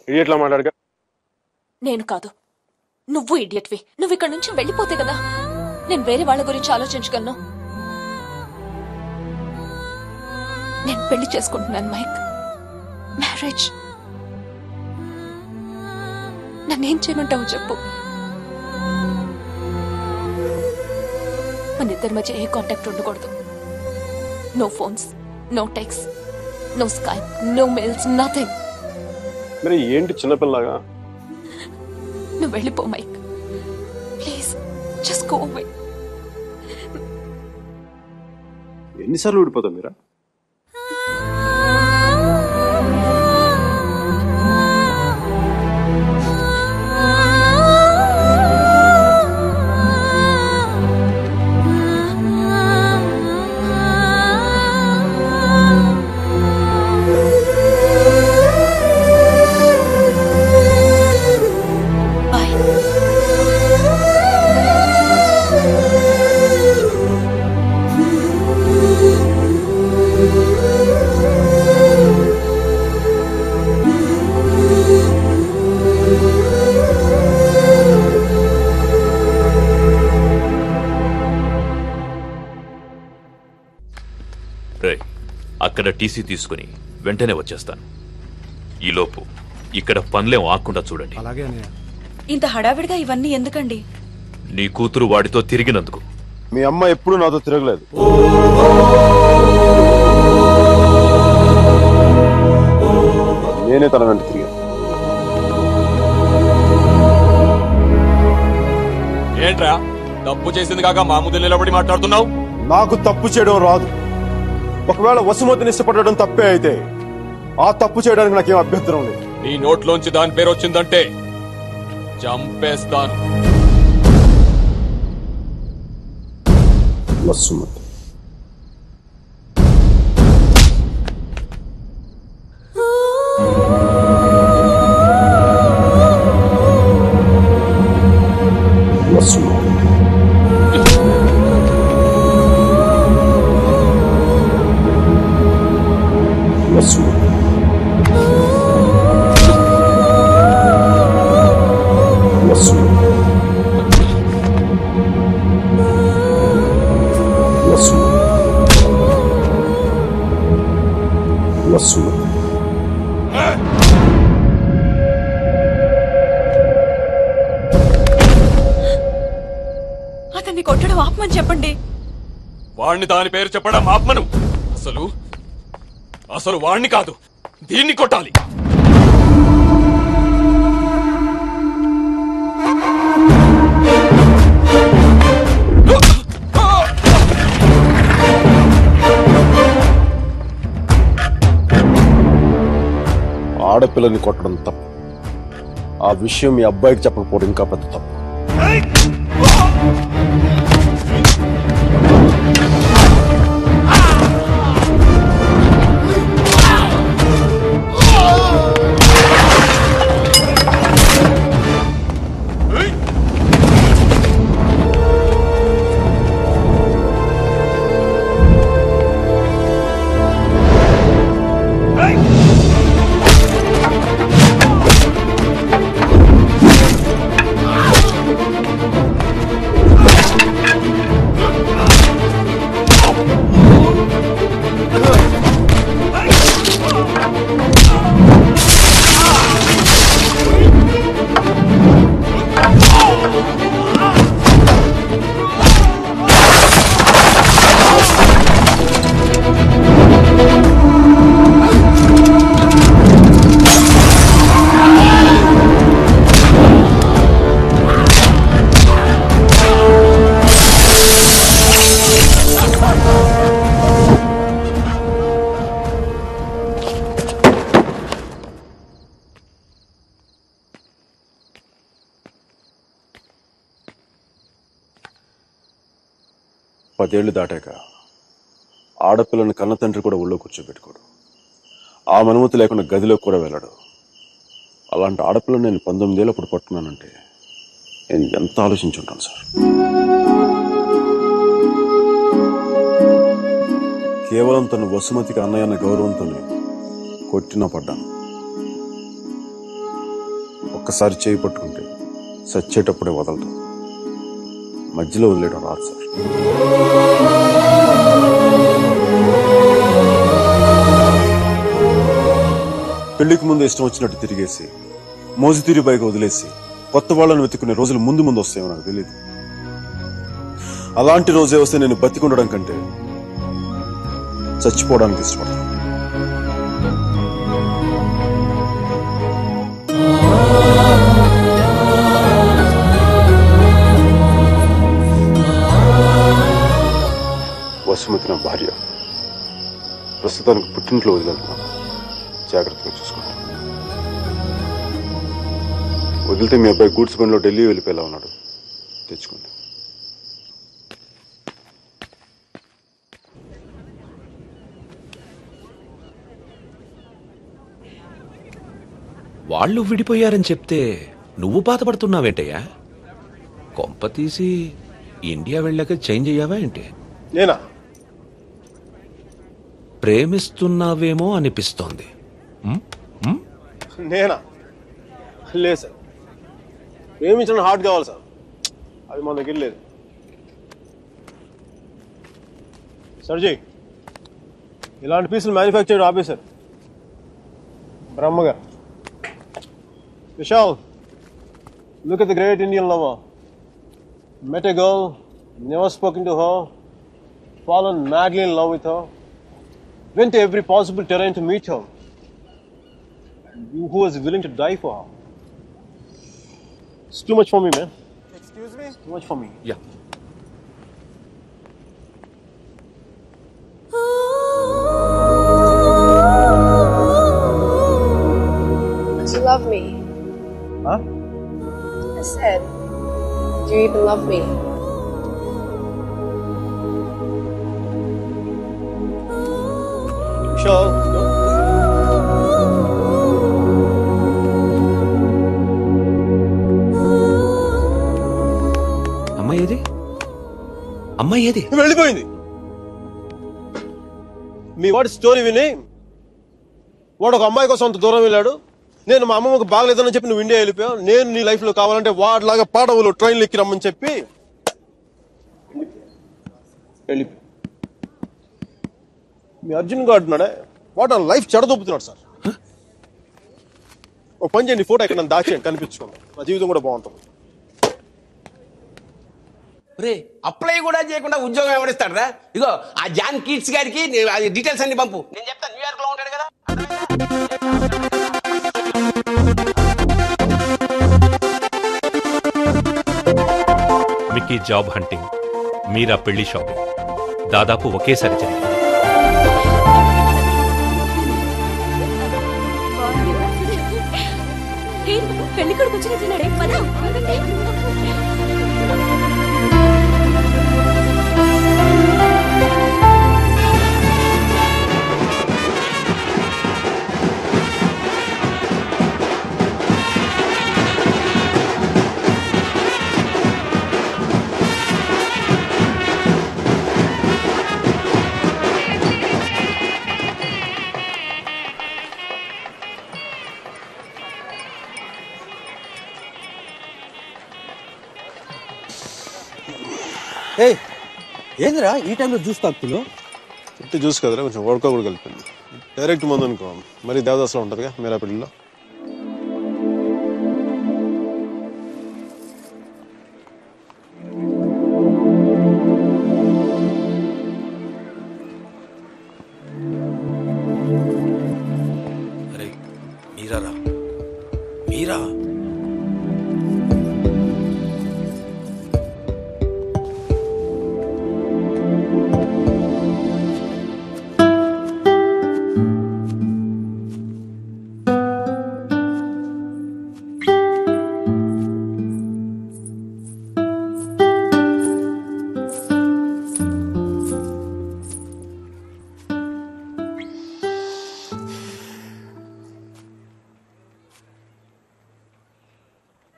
ఇడియట్లా మాట్లాడగా. నేను కాదు, నువ్వు ఇడియట్వి. నువ్వు ఇక్కడ నుంచి వెళ్ళిపోతే కదా నేను వేరే వాళ్ళ గురించి ఆలోచించగలను. నేను పెళ్లి చేసుకుంటున్నాను మైక్. మ్యారేజ్. నన్నేం చేయమంటావు చెప్పు. మన ఇద్దరి మధ్య ఏ కాంటాక్ట్ ఉండకూడదు. No phones, no text, no Skype, no mails, nothing. మరి ఏంటి చిన్నపిల్లగా? నువ్వు వెళ్ళిపో Mike please. Just go away. ఎన్నిసార్లు ఊడిపోతావు మీరా? అక్కడ టీసీ తీసుకుని వెంటనే వచ్చేస్తాను. ఈలోపు ఇక్కడ పనులేం ఆకుండా చూడండి. ఇంత హడావిడిగా ఇవన్నీ ఎందుకండి? నీ కూతురు వాడితో తిరిగినందుకు. మీ అమ్మ ఎప్పుడు నాతో తిరగలేదు. నేనే తన వెంట తిరిగా. ఏంట్రా తప్పు చేసింది కాక మా ముందు నిలబడి మాట్లాడుతున్నావు? నాకు తప్పు చేయడం రాదు. ఒకవేళ వసుమతిని ఇష్టపడడం తప్పే అయితే ఆ తప్పు చేయడానికి నాకేం అభ్యంతరం లేదు. నీ నోట్లోంచి దాని పేరు వచ్చిందంటే చంపేస్తాను. వసుమతి అతన్ని కొట్టడం ఆపమని చెప్పండి. వాణ్ణి దాని పేరు చెప్పడం ఆపమను. అసలు వాణ్ణి కాదు, దీన్ని కొట్టాలి. ఆడపిల్లని కొట్టడం తప్పు. ఆ విషయం మీ అబ్బాయికి చెప్పకపోవడం ఇంకా పెద్ద తప్పు. పదేళ్లు దాటాక ఆడపిల్లని కన్న తండ్రి కూడా ఒళ్ళో కూర్చోబెట్టుకోడు. ఆ అనుమతి లేకుండా గదిలోకి కూడా వెళ్ళడు. అలాంటి ఆడపిల్లని నేను 19 ఏళ్ళప్పుడు పట్టుకున్నానంటే నేను ఎంత ఆలోచించుంటాను సార్. కేవలం తను వసుమతికి అన్నయ్య అన్న గౌరవంతోనే కొట్టినా పడ్డాను. ఒక్కసారి చేయి పట్టుకుంటే చచ్చేటప్పుడే వదలదు. మధ్యలో వదిలేయడం రాదు సార్. పెళ్లికి ముందు ఇష్టం వచ్చినట్టు తిరిగేసి మోజుతీరి బైక్ వదిలేసి కొత్త వాళ్ళని వెతుక్కునే రోజులు ముందు ముందు వస్తాయో నాకు తెలియదు. అలాంటి రోజే వస్తే నేను బతికుండడం కంటే చచ్చిపోవడానికి ఇష్టపడతాను. వసుమతి నా భార్య. ప్రస్తుతానికి పుట్టింట్లో వదిలేస్తున్నాను. జాగ్రత్తగా చూసుకుంటాను. వదిలితే మీ అబ్బాయి గూడ్స్ బండిలో ఢిల్లీ వెళ్ళిపోయేలా ఉన్నాడు. తెచ్చుకోండి. వాళ్ళు విడిపోయారని చెప్తే నువ్వు బాధపడుతున్నావేంటయ్యా? కొంప తీసి ఇండియా వెళ్ళాక చేంజ్ అయ్యావా ఏంటి? నేనా? ప్రేమిస్తున్నావేమో అనిపిస్తోంది. నేనా? లేదు సార్. ప్రేమించడం హార్ట్ కావాలి సార్. అది మన దగ్గర లేదు. సర్జీ, ఇలాంటి పీసులు మ్యానుఫ్యాక్చర్ ఆపేశారు. బ్రహ్మగా. Vishal, look at the great Indian lover. Met a girl, never spoken to her, fallen madly in love with her, went to every possible terrain to meet her, and you who was willing to die for her. It's too much for me, man. Excuse me? It's too much for me. Yeah. Do you love me? Huh? I said, do you even love me? Sure. అమ్మాయి అమ్మాయి ఏది? వెళ్ళిపోయింది. మీ వాడి story విని వాడు ఒక అమ్మాయి కోసం అంత దూరం వెళ్ళాడు. నేను మా అమ్మమ్మకు బాగలేదని చెప్పి నువ్వు ఇండియా వెళ్ళిపోయావు. నేను నీ లైఫ్ లో కావాలంటే వాడిలాగా పాడవులు ట్రైన్లు ఎక్కి రమ్మని చెప్పి వెళ్ళిపోయి మీ అర్జున్ గారు అంటున్నాడే వాడు లైఫ్ చెడదొప్పుతున్నాడు సార్. ఒక పని చేయండి, ఫోటో ఎక్కడ దాచేయండి, కనిపించుకోండి. నా జీవితం కూడా బాగుంటుంది. రే అప్లై కూడా చేయకుండా ఉద్యోగం ఎవరిస్తాడు రా? ఇగో ఆ జాన్ కీట్స్ గారికి డీటెయిల్స్ అన్ని పంపు. నేను చెప్తాను, న్యూయార్క్ లో ఉంటాడు కదా. మిక్కీ జాబ్ హంటింగ్, మీరా పెళ్లి షాపింగ్ దాదాపు ఒకేసారి జరిగింది. వచ్చినట్టున్నాడే పద ఏందిరా ఈ టైంలో జ్యూస్ తాగుతున్నావు? చెట్టు జ్యూస్ కదరా, కొంచెం ఓడక కూడా కలిపింది. డైరెక్ట్ మందు అనుకో మరి దేవదాసులో ఉంటుందిగా మీరా పెళ్లిలో. అరే మీరారా మీరా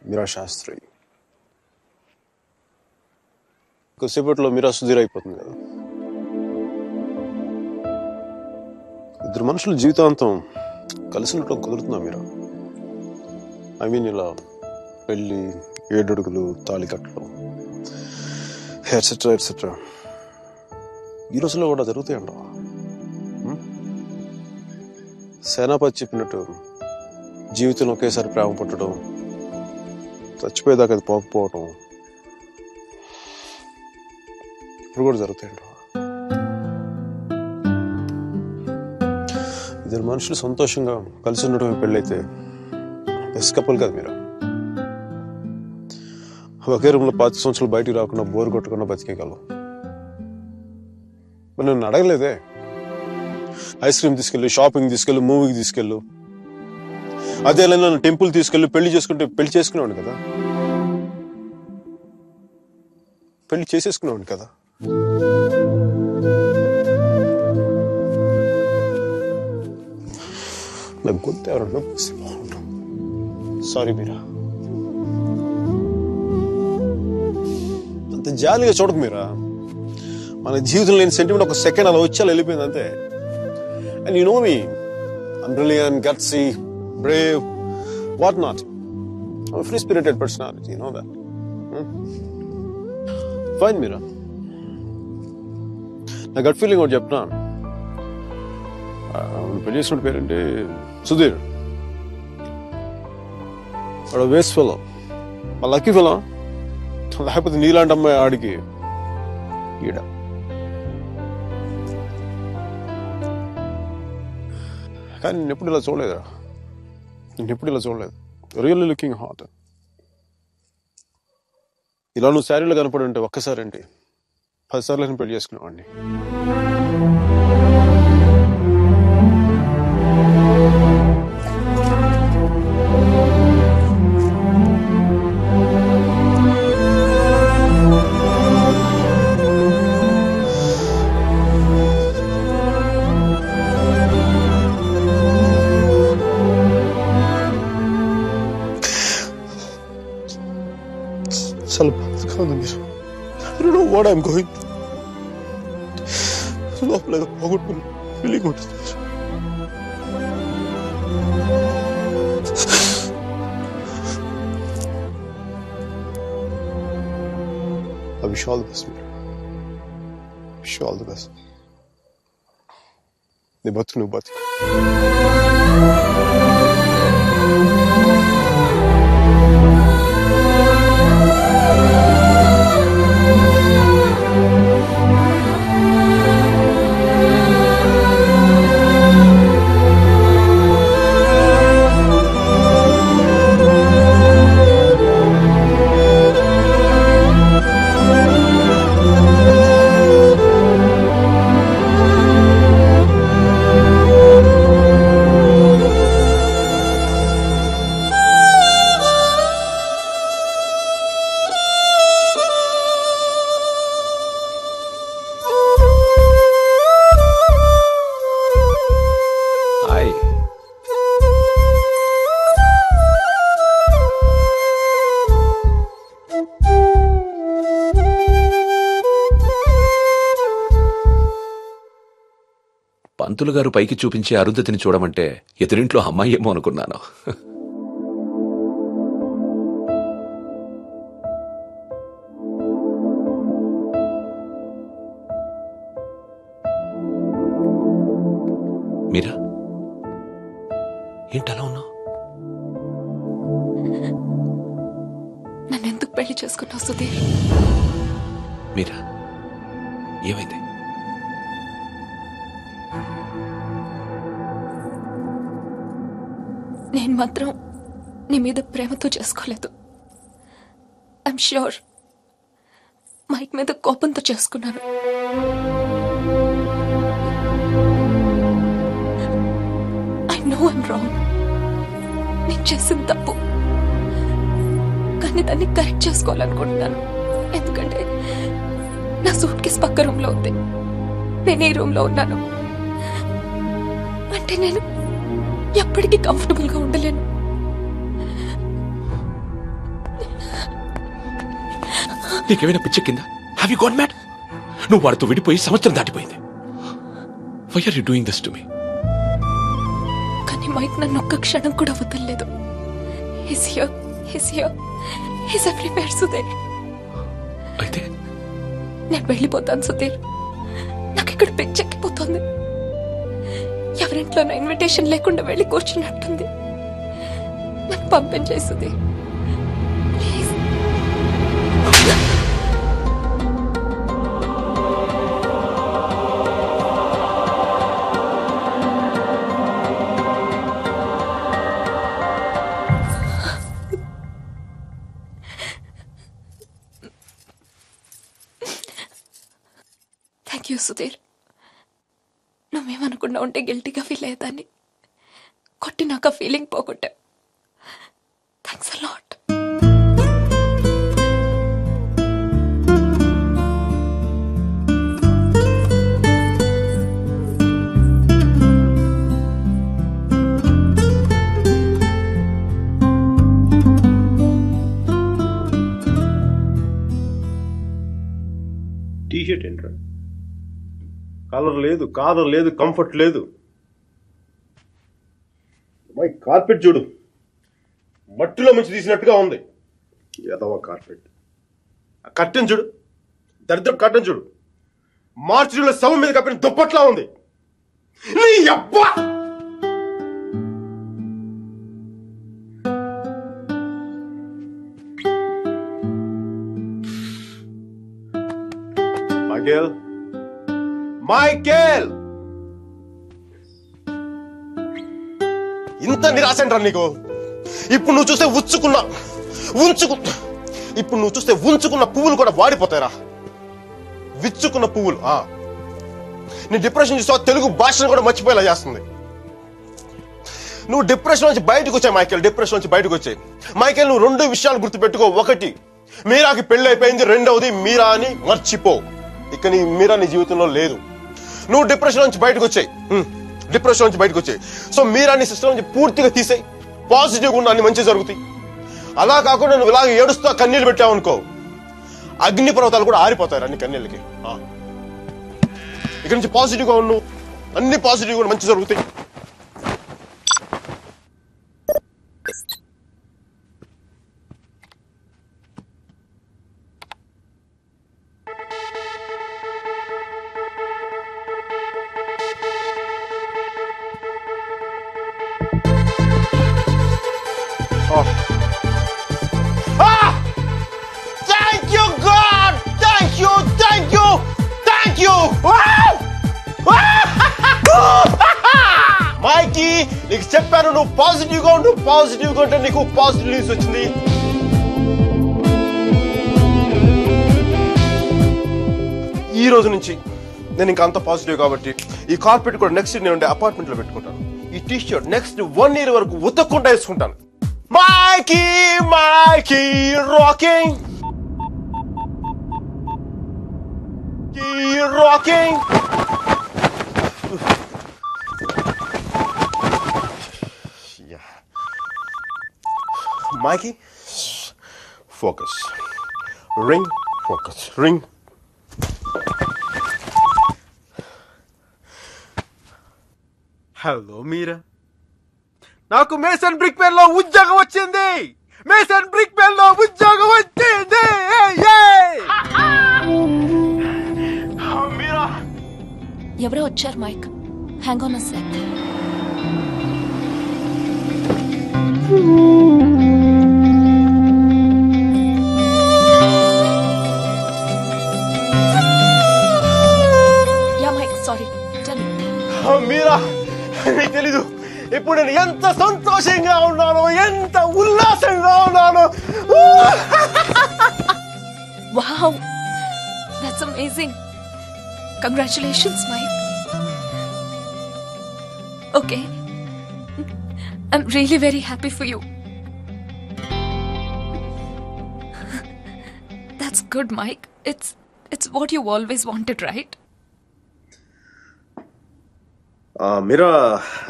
మీరా శాస్త్రి కొద్దిసేపట్లో మీరా సుధీర్ అయిపోతుంది కదా. ఇద్దరు మనుషులు జీవితాంతం కలిసి ఉండటం కుదురుతుందా మీరా? ఐ మీన్ ఇలా పెళ్ళి, 7 అడుగులు, తాళి కట్టడం ఎట్సెట్రా ఎట్సెట్రా ఈ రోజుల్లో కూడా జరుగుతాయంట. సేనాపతి చెప్పినట్టు జీవితంలో ఒకేసారి ప్రేమ పుట్టడం, చచ్చిపోయేదాకా అది పోకపోవటం ఇప్పుడు కూడా జరుగుతాయంట. ఇద్దరు మనుషులు సంతోషంగా కలిసి ఉండటం పెళ్ళైతే బెస్ట్ కపుల్ కదా మీరు. ఒకే రూమ్లో 5 సంవత్సరాలు బయటికి రాకుండా బోర్ కొట్టకుండా బతికేయగలవు. మరి నన్ను అడగలేదే, ఐస్ క్రీమ్ తీసుకెళ్ళు, షాపింగ్ తీసుకెళ్ళు, మూవీకి తీసుకెళ్ళు. అదే నన్ను టెంపుల్ తీసుకెళ్ళి పెళ్లి చేసుకునేవాడు కదా, పెళ్లి చేసేసుకునేవాడు కదా. నాకు గొంతు ఎవరన్నా బాగుంటాం. సారీ మీరా, అంత జాలిగా చూడకు మీరా. మన జీవితంలో లేని సెంటిమెంట్ ఒక సెకండ్ అలా వచ్చి అలా వెళ్ళిపోయింది అంతే. And you know me, I'm brilliant, gutsy, brave, what not. I'm a free-spirited personality, you know that. Fine, Meera. నా గట్ ఫీలింగ్ ఒకటి చెప్తున్నా. పెళ్లి చేసిన పేరేంటి? సుధీర్. వాడు వేస్ట్ ఫెలో, మా లక్కీ ఫెలో. లేకపోతే నీలాంటి అమ్మాయి ఆడికి ఈడ. కానీ నేను ఎప్పుడు ఇలా చూడలేదురా, నేను ఎప్పుడు ఇలా చూడలేదు. Really looking hot. ఇలా నువ్వు శారీలో కనపడి ఉంటే ఒక్కసారి ఏంటి 10 సార్లు నేను పెళ్లి చేసుకునేవాడిని. చాలా బాధగా ఉంది మీరు. I don't know what I'm going through. లోపల పోగొట్టుకుని ఫీలింగ్ ఉంటుంది. I wish you all the best, Meera. Wish you all the best. నీ బతుకు నువ్వు బతుకు. పంతులు గారు పైకి చూపించే అరుంధతిని చూడమంటే ఎదురింట్లో అమ్మాయి ఏమో అనుకున్నాను. మీరా, ఏంటలా ఉన్నావు? నన్నెందుకు పెళ్లి చేసుకున్నావు సుధీర్? మీరా, ఏమైంది? నేను మాత్రం నీ మీద ప్రేమతో చేసుకోలేదు. ఐఎమ్ ష్యూర్ మైక్ మీద కోపంతో చేసుకున్నాను. I know I'm wrong. నేను చేసింది తప్పు, కానీ దాన్ని కరెక్ట్ చేసుకోవాలనుకుంటున్నాను. ఎందుకంటే నా సూట్ కేసు పక్క రూమ్ లో ఉంది, నేను ఈ రూమ్ లో ఉన్నాను. అంటే నేను ఎప్పటికీ కంఫర్టబుల్ గా ఉండలేను. నీకేమైనా పిచ్చెక్కిందా? Have you got mad? నువ్వు వాడితో విడిపోయి సంవత్సరం దాటిపోయింది. Why are you doing this to me? కానీ మైక్ నన్ను ఒక్క క్షణం కూడా వదలలేదు. He's here. He's everywhere, Sudheer. అయితే నేను వెళ్ళిపోతాను సుధీర్. నాకు ఇక్కడ పిచ్చెక్కిపోతుంది. ఎవరింట్లోనో ఇన్విటేషన్ లేకుండా వెళ్ళి కూర్చున్నట్టుంది. నన్ను పంపించేయి Sudheer, please. Thank you Sudheer. నువ్వేమనుకున్నా ఉంటే గిల్టీగా ఫీల్ అయ్యేదాన్ని. కొట్టినాక ఫీలింగ్ పోగొట్టా. Thanks a lot. టీషర్ట్ ఏంట్రా? కలర్ లేదు, కాలర్ లేదు, కంఫర్ట్ లేదు. మై కార్పెట్ చూడు, మట్టిలో మంచి తీసినట్టుగా ఉంది. ఎదవ కార్పెట్. ఆ కట్టెన్ చూడు, దరిద్ర కట్టెన్ చూడు, మార్చిలో శవం మీద కప్పిన దుప్పట్లా ఉంది. నీ అబ్బా! మైకేల్, ఇంత నిరాశంటారా నీకు? ఇప్పుడు నువ్వు చూస్తే ఉంచుకున్న పువ్వులు కూడా వాడిపోతాయిరా. విచ్చుకున్న పువ్వులు. నీ డిప్రెషన్ చూస్తే తెలుగు భాషను కూడా మర్చిపోయేలా చేస్తుంది. నువ్వు డిప్రెషన్ నుంచి బయటకు వచ్చాయి మైకేల్. డిప్రెషన్ నుంచి బయటకు వచ్చాయి మైకేల్. నువ్వు 2 విషయాలు గుర్తుపెట్టుకో. ఒకటి, మీరాకి పెళ్లి అయిపోయింది. రెండవది, మీరా అని మర్చిపో. ఇక మీరా నీ జీవితంలో లేదు. నువ్వు డిప్రెషన్ నుంచి బయటకు వచ్చాయి. సో మీరా నీ సిస్టమ్ నుంచి పూర్తిగా తీసేయి. పాజిటివ్గా ఉన్న అన్ని మంచి జరుగుతాయి. అలా కాకుండా నువ్వు ఇలాగ ఏడుస్తూ కన్నీళ్ళు పెట్టావు అనుకో, అగ్ని పర్వతాలు కూడా ఆరిపోతాయి అన్ని కన్నీళ్ళకి. ఇక్కడి నుంచి పాజిటివ్గా ఉన్నావు, అన్ని పాజిటివ్ కూడా మంచి జరుగుతాయి. మైకీ, నీకు చెప్పాను నువ్వు పాజిటివ్గా ఉండు. పాజిటివ్గా ఉంటే నీకు పాజిటివ్ న్యూస్ వచ్చింది. ఈ రోజు నుంచి నేను ఇంకా అంత పాజిటివ్ కాబట్టి ఈ కార్పెట్ కూడా నెక్స్ట్ నేను ఉండే అపార్ట్మెంట్ లో పెట్టుకుంటాను. ఈ టీ షర్ట్ నెక్స్ట్ 1 year వరకు ఉతక్కుండా వేసుకుంటాను. Mikey rocking, rocking. Mikey, focus. Ring, focus. Ring. Hello Meera, నాకు మేసన్ బ్రిక్ పెన్ లో ఉద్యోగం వచ్చింది. మేసన్ బ్రిక్ పెన్ లో ఉద్యోగం వచ్చింది. మీరా, ఎవరో వచ్చారు Mike. Hang on a sec. Yeah Mike, sorry. Meera, నీకు తెలీదు ఇప్పుడు నేను ఎంత సంతోషంగా ఉన్నానో, ఎంత ఉల్లాసంగా ఉన్నానో. Wow, that's amazing. Congratulations Mike. Okay, I'm really very happy for you. That's good, Mike. It's what you always wanted, right? మీరా,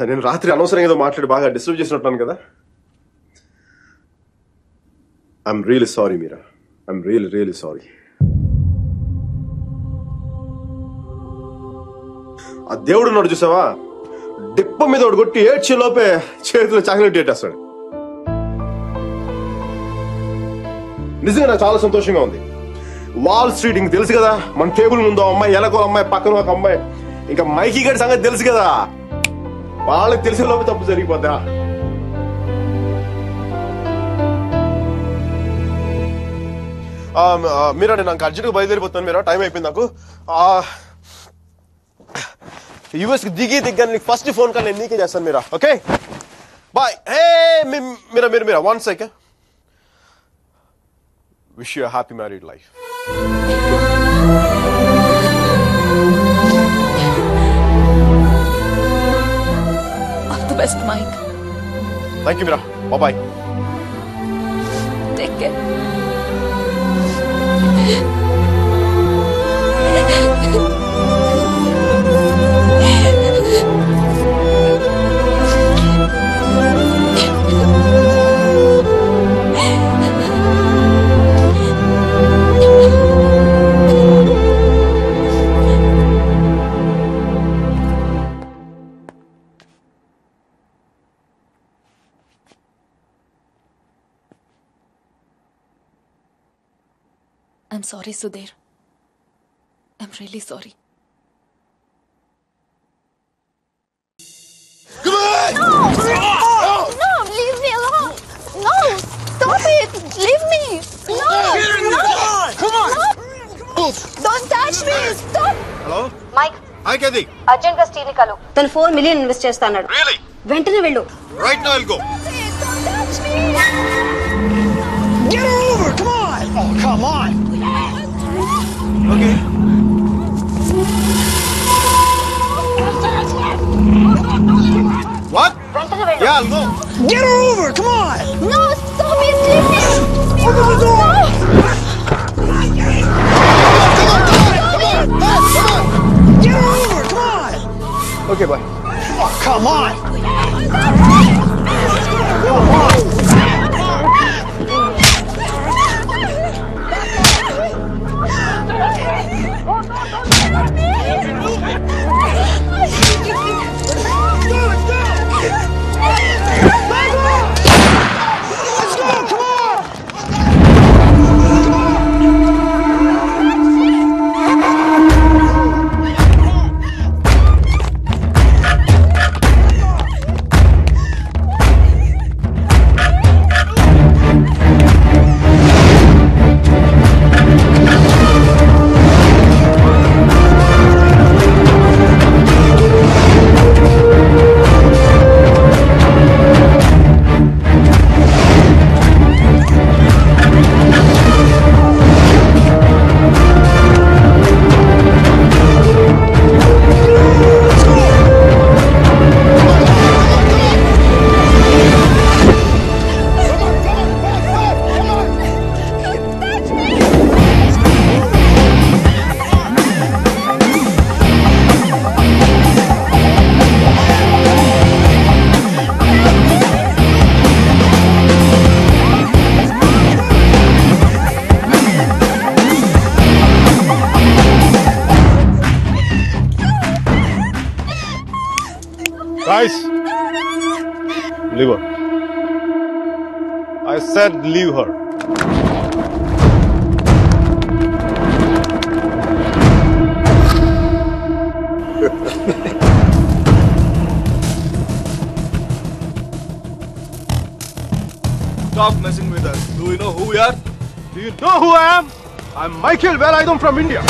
నేను రాత్రి అనవసరంగా ఏదో మాట్లాడి బాగా డిస్టర్బ్ చేసినట్టున్నాను కదా. I'm really sorry Meera, I'm really sorry. ఆ దేవుడు ఉన్నాడు చూసావా, డిప్ప మీద ఒకటి కొట్టి ఏడ్చే లోపే చేతిలో చాక్లెట్ పెట్టేస్తాడు. నిజంగా నాకు చాలా సంతోషంగా ఉంది. వాల్ స్ట్రీట్ ఇంక తెలుసు కదా, మన టేబుల్ ముందు అమ్మాయి, ఎలకో అమ్మాయి, పక్కన ఒక అమ్మాయి, ఇంకా మైకీ గారి సంగతి తెలుసు కదా. వాళ్ళకి తెలిసే లోపే తప్పు జరిగిపోద్దా. మీరా, నేను నాకు అర్జెంట్గా బయలుదేరిపోతాను. మీరా, టైం అయిపోయింది నాకు. యూఎస్కి దిగ్గా నీకు ఫస్ట్ ఫోన్ కాల్ నేను నీకే చేస్తాను Meera. Okay, bye. Hey Meera, 1 second. Wish you happy married life. All the best, Mike. Thank you, Mira. Bye-bye. Take care. I'm sorry, Sudhir. I'm really sorry. Come on! No! Leave me alone! No! Stop it! Leave me! No! Come on! No! Don't touch me! Stop! Hello? Mike, Hi, Kathy. Urgent గా Steve ని కలు. తను 4 million invest చేస్తాడు. Really? వెంటనే వెళ్ళు. Right now I'll go. Don't touch me! Get over! Come on! Oh, come on! Okay. What? వెంటనే వెళ్ళు. Yeah, I'll go. Get over! Come on! No! Stop it! Leave me! Open the door! Get over! Come on! Okay, bye. Oh, come on! Come on! Guys, leave her. I said leave her. Stop messing with us. Do you know who we are? Do you know who I am? I'm Michael Velayudham from India.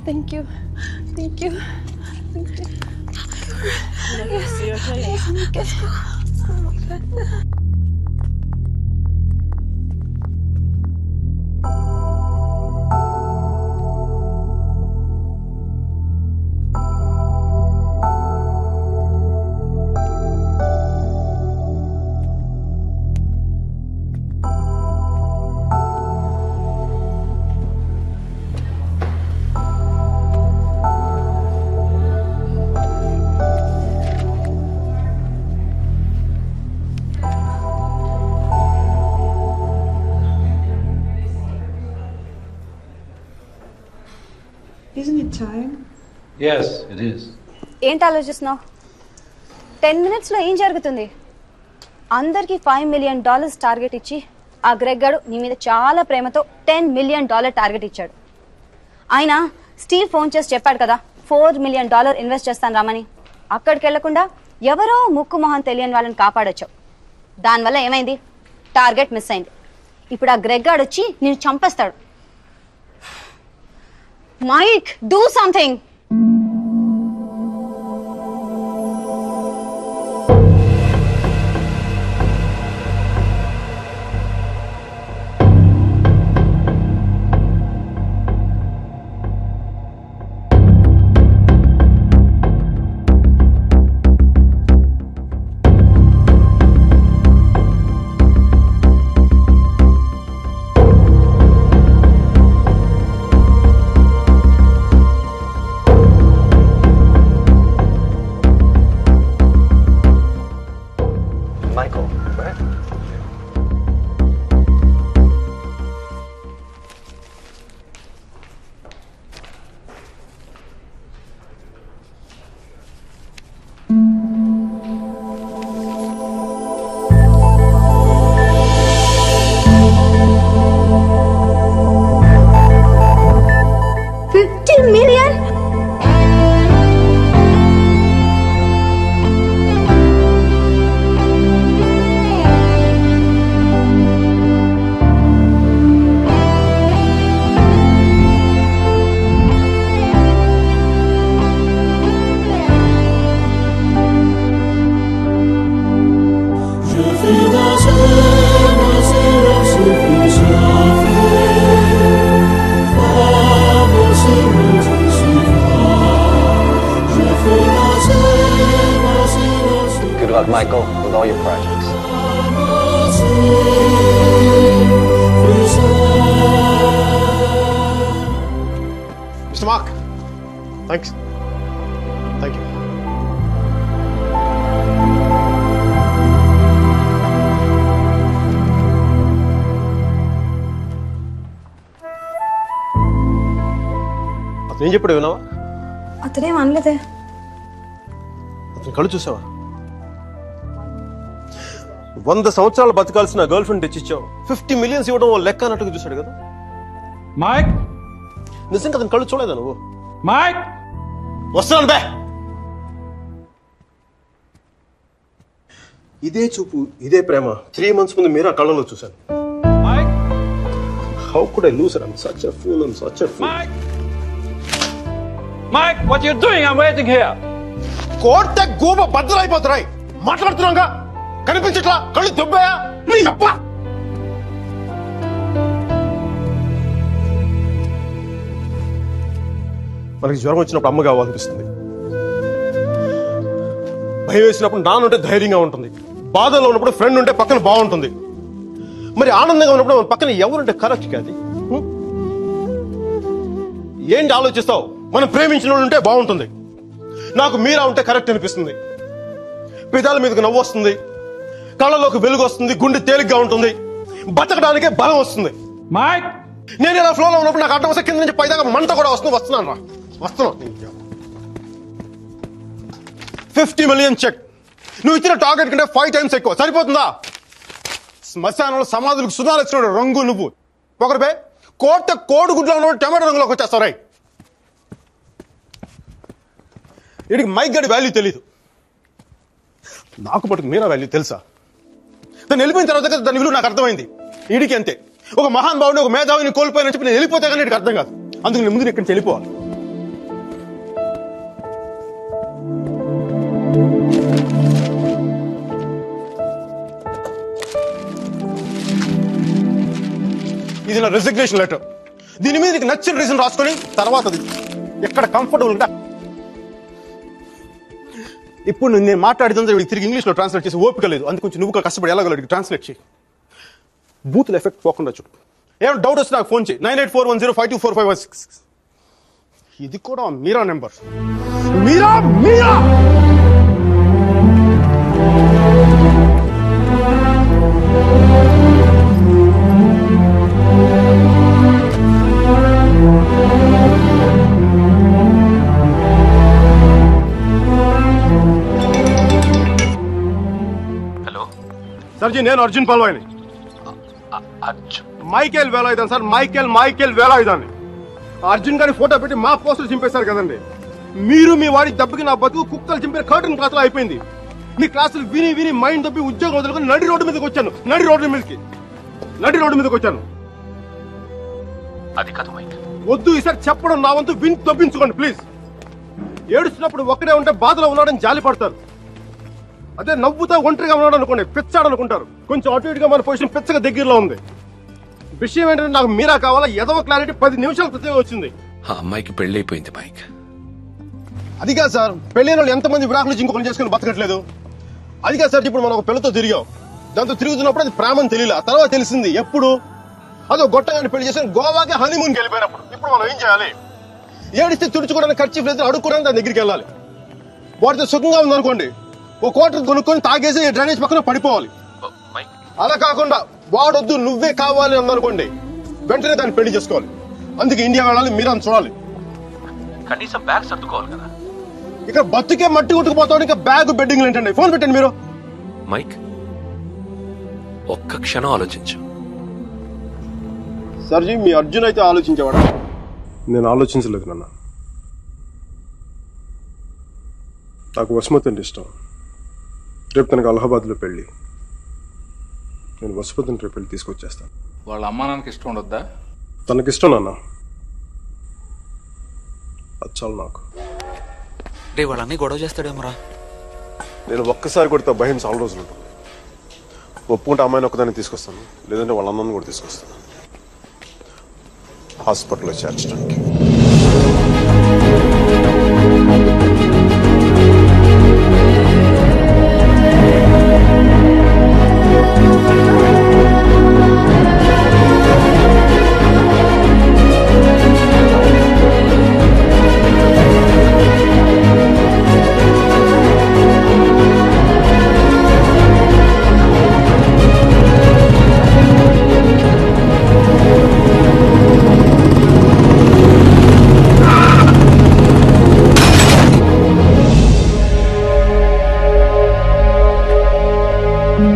Thank you. Thank you. Thank you. Yes. Yes, I'm okay. Oh my God. Isn't it time? Yes, it is. ఏంటి ఆలోచిస్తున్నావు? 10 minutesలో ఏం జరుగుతుంది? అందరికి $5 million target ఇచ్చి ఆ Greg గాడు నీ మీద చాలా ప్రేమతో $10 million టార్గెట్ ఇచ్చాడు. ఆయన స్టీవ్ ఫోన్ చేసి చెప్పాడు కదా $4 million ఇన్వెస్ట్ చేస్తాను రామని. అక్కడికి వెళ్లకుండా ఎవరో ముక్కు మొహం తెలియని వాళ్ళని కాపాడొచ్చావు. దానివల్ల ఏమైంది? టార్గెట్ మిస్ అయింది. ఇప్పుడు ఆ గ్రెగ్ గాడు వచ్చి నిన్ను చంపేస్తాడు. Mike, do something. Michael, right? luck, Michael, with all your projects. Mr. Mark, thanks. Thank you. అతను ఏం చెప్పాడు విన్నావా? అతనేం అనలేదే. అతని కళ్ళు చూసావా? 100 సంవత్సరాలు బతకాల్సిన గర్ల్ ఫ్రెండ్ తెచ్చిచ్చావు. 50 మిలియన్స్ ఇవ్వడం లెక్క అన్నట్టుగా చూశాడు కదా. మైక్, నిజంగా అతని కళ్ళు చూడలేదా నువ్వు? మైక్, వస్తున్నాను బే. ఇదే చూపు, ఇదే ప్రేమ 3 months ముందు మీరా కళ్ళలో చూశాను. How could I lose her? I'm such a fool. I'm such a fool. Mike, what are you doing? I'm waiting here. కోర్టే గోబ బద్దలైపోతున్నాయి. మాట్లాడుతున్నాగా కనిపించట్లా? కళ్ళు దెబ్బయా? నీ అబ్బా. మనకి జ్వరం వచ్చినప్పుడు అమ్మ కావాలనిపిస్తుంది. భయం వేసినప్పుడు నాన్న ఉంటే ధైర్యంగా ఉంటుంది. బాధలో ఉన్నప్పుడు ఫ్రెండ్ ఉంటే పక్కన బాగుంటుంది. మరి ఆనందంగా ఉన్నప్పుడు మన పక్కన ఎవరుంటే కరెక్ట్ కాదు. ఏంటి ఆలోచిస్తావు? మనం ప్రేమించిన వాళ్ళు ఉంటే బాగుంటుంది. నాకు మీరా ఉంటే కరెక్ట్ అనిపిస్తుంది. పెదాల మీదకి నవ్వు వస్తుంది, కళ్ళలోకి వెలుగు వస్తుంది, గుండె తేలిగ్గా ఉంటుంది, బతకడానికే బలం వస్తుంది. నేను ఇలా ఫ్లోలో ఉన్నప్పుడు నాకు అడ్డం వస్తే కింద నుంచి పైదాకా మంట కూడా వస్తుంది. వస్తున్నాను రా, వస్తున్నాను. 50 మిలియన్ చెక్. నువ్వు ఇచ్చిన టార్గెట్ కంటే 5 times ఎక్కువ. సరిపోతుందా? శ్మశానంలో సమాధులకు సుధాలు వచ్చిన రంగు నువ్వు. ఒకరిపై కోడిగుడ్లో ఉన్న టమాటో రంగులోకి వచ్చేస్తావు. రై, వీడికి మైక్ గడి వాల్యూ తెలీదు. నాకు పట్టుకు మీరా వాల్యూ తెలుసా? తను వెళ్ళిపోయిన తర్వాత కదా దాని విలువ నాకు అర్థమైంది. వీడికి అంతే. ఒక మహాన్ భావుని, ఒక మేధావిని కోల్పోయిన చెప్పి నేను వెళ్ళిపోతే కానీ వీడికి అర్థం కాదు. అందుకు నేను ముందు ఇక్కడి నుంచి వెళ్ళిపోవాలి. ఇది నా రెసిగ్నేషన్ లెటర్. దీని మీద నీకు నచ్చిన రీజన్ రాసుకొని తర్వాత ఎక్కడ కంఫర్టబుల్ గా. ఇప్పుడు నేను మాట్లాడితే వీడికి తిరిగి ఇంగ్లీష్లో ట్రాన్స్లేట్ చేసి ఓపిక లేదు. అందుకు కొంచెం నువ్వు కష్టపడి ఎలాగో ట్రాన్స్లేట్ చేయి. బూతుల ఎఫెక్ట్ పోకుండా చూడు. ఏమైనా డౌట్ వస్తే నాకు ఫోన్ చేయి. 9841052456. ఇది కూడా మీరా నెంబర్. మీరా మీరా సర్జీ, నేను అర్జున్ పాల్వాయిని. Michael Velayudhan sir. మైకేల్ వేలాయుధాన్ని. అర్జున్ గారి ఫోటో పెట్టి మా పోస్టర్ చింపేశారు కదండి. మీరు మీ వాడి దెబ్బకి నా బతుకు కుక్కలు చింపే కర్టన్ క్లాస్ లో అయిపోయింది. మీ క్లాసులు విని విని మైండ్ దొబ్బి ఉద్యోగం వదులుకొని నడి రోడ్డు మీదకి వచ్చాను. నడి రోడ్డు మీదకి వచ్చాను. అది కాదు మైక్. వద్దు, ఈసారి చెప్పడం నా వంతు. విని దొబ్బించుకోండి ప్లీజ్. ఏడుస్తున్నప్పుడు ఒక్కడే ఉంటే బాధలో ఉన్నాడని జాలి పడతారు. అదే నవ్వుతా ఒంటరిగా ఉన్నాడు అనుకోండి, పిచ్చాడనుకుంటారు. కొంచెం అటు ఇటుగా మన పొజిషన్ పిచ్చగా దగ్గరలో ఉంది. విషయం ఏంటంటే నాకు మీరా కావాలా? ఎదవ క్లారిటీ 10 నిమిషాల క్రితమే వచ్చింది. ఆ అమ్మాయికి పెళ్లి అయిపోయింది మైక్. అది కాదు సార్, పెళ్ళైన వాళ్ళు ఎంతమంది విడాకులు ఇంకొకరు చేసుకుని బతకట్లేదు. అది కాదు సార్, ఇప్పుడు మనం ఒక పిల్లతో తిరిగాం. దాంతో తిరుగుతున్నప్పుడు అది ప్రేమని తెలియలే. తర్వాత తెలిసింది. ఎప్పుడు? అదో గొట్టగాని పెళ్లి చేసి గోవాకి హనీమూన్కి వెళ్ళిపోయినప్పుడు. ఇప్పుడు మనం ఏం చేయాలి? ఏడిస్తే తుడుచుకోవడానికి ఖర్చు లేదు, అడుక్కోవడానికి దాని దగ్గరికి వెళ్ళాలి. వాటితో సుఖంగా ఉందనుకోండి, ఓ క్వార్టర్ కొనుక్కొని తాగేసి డ్రైనేజ్ పక్కన పడిపోవాలి. అలా కాకుండా వాడొద్దు నువ్వే కావాలి అందనుకోండి, వెంటనే దాన్ని పెళ్లి చేసుకోవాలి. అందుకే ఇండియా వెళ్ళాలి, మీరా చూడాలి. కనీసం బ్యాగ్ సర్దుకోవాలి కదా. ఇక్కడ బతుకే మట్టి కొట్టుకుపోతాడు, ఇంకా బ్యాగ్ బెడ్డింగ్ ఏంటండి? ఫోన్ పెట్టండి మీరు. మైక్, ఒక్క క్షణం ఆలోచించు. సర్జీ, మీ అర్జున్ అయితే ఆలోచించేవాడా? నేను ఆలోచించలేదు నాన్న. నాకు వసుమతి అంటే ఇష్టం. రేపు తనకు అలహాబాద్లో పెళ్లి. నేను వసుమతిని రేపు పెళ్లి తీసుకొచ్చేస్తాను. వాళ్ళ అమ్మా నాన్నకి ఇష్టం ఉండొద్దా? తనకిష్టం నాన్న, అది చాలు నాకు. రే వాళ్ళన్నీ గొడవ చేస్తాడేమోరా. నేను ఒక్కసారి కొడితే భయం చాలా రోజులు ఉంటుంది. ఒప్పుకుంటే అమ్మాయిని ఒక్కదాన్ని తీసుకొస్తాను, లేదంటే వాళ్ళ అమ్మని కూడా తీసుకొస్తాను హాస్పిటల్లో చేర్చడానికి. ఆడపిల్లని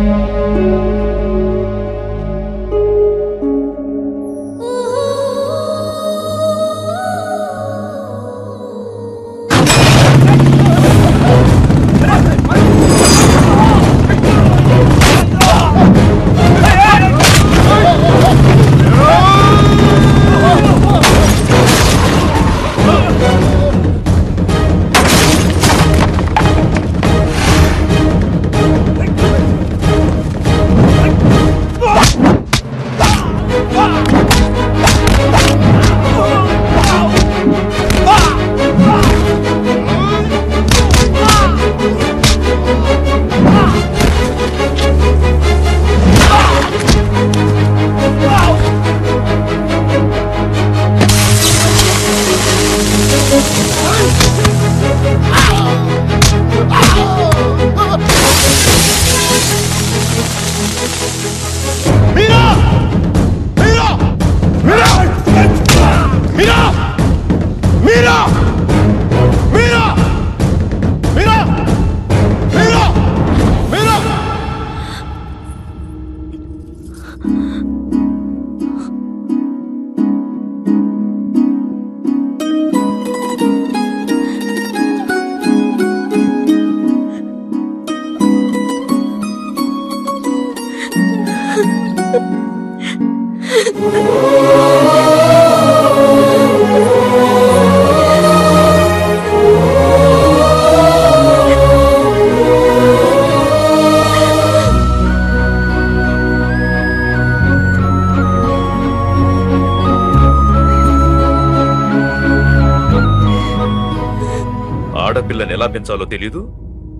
ఎలా పెంచాలో తెలీదు,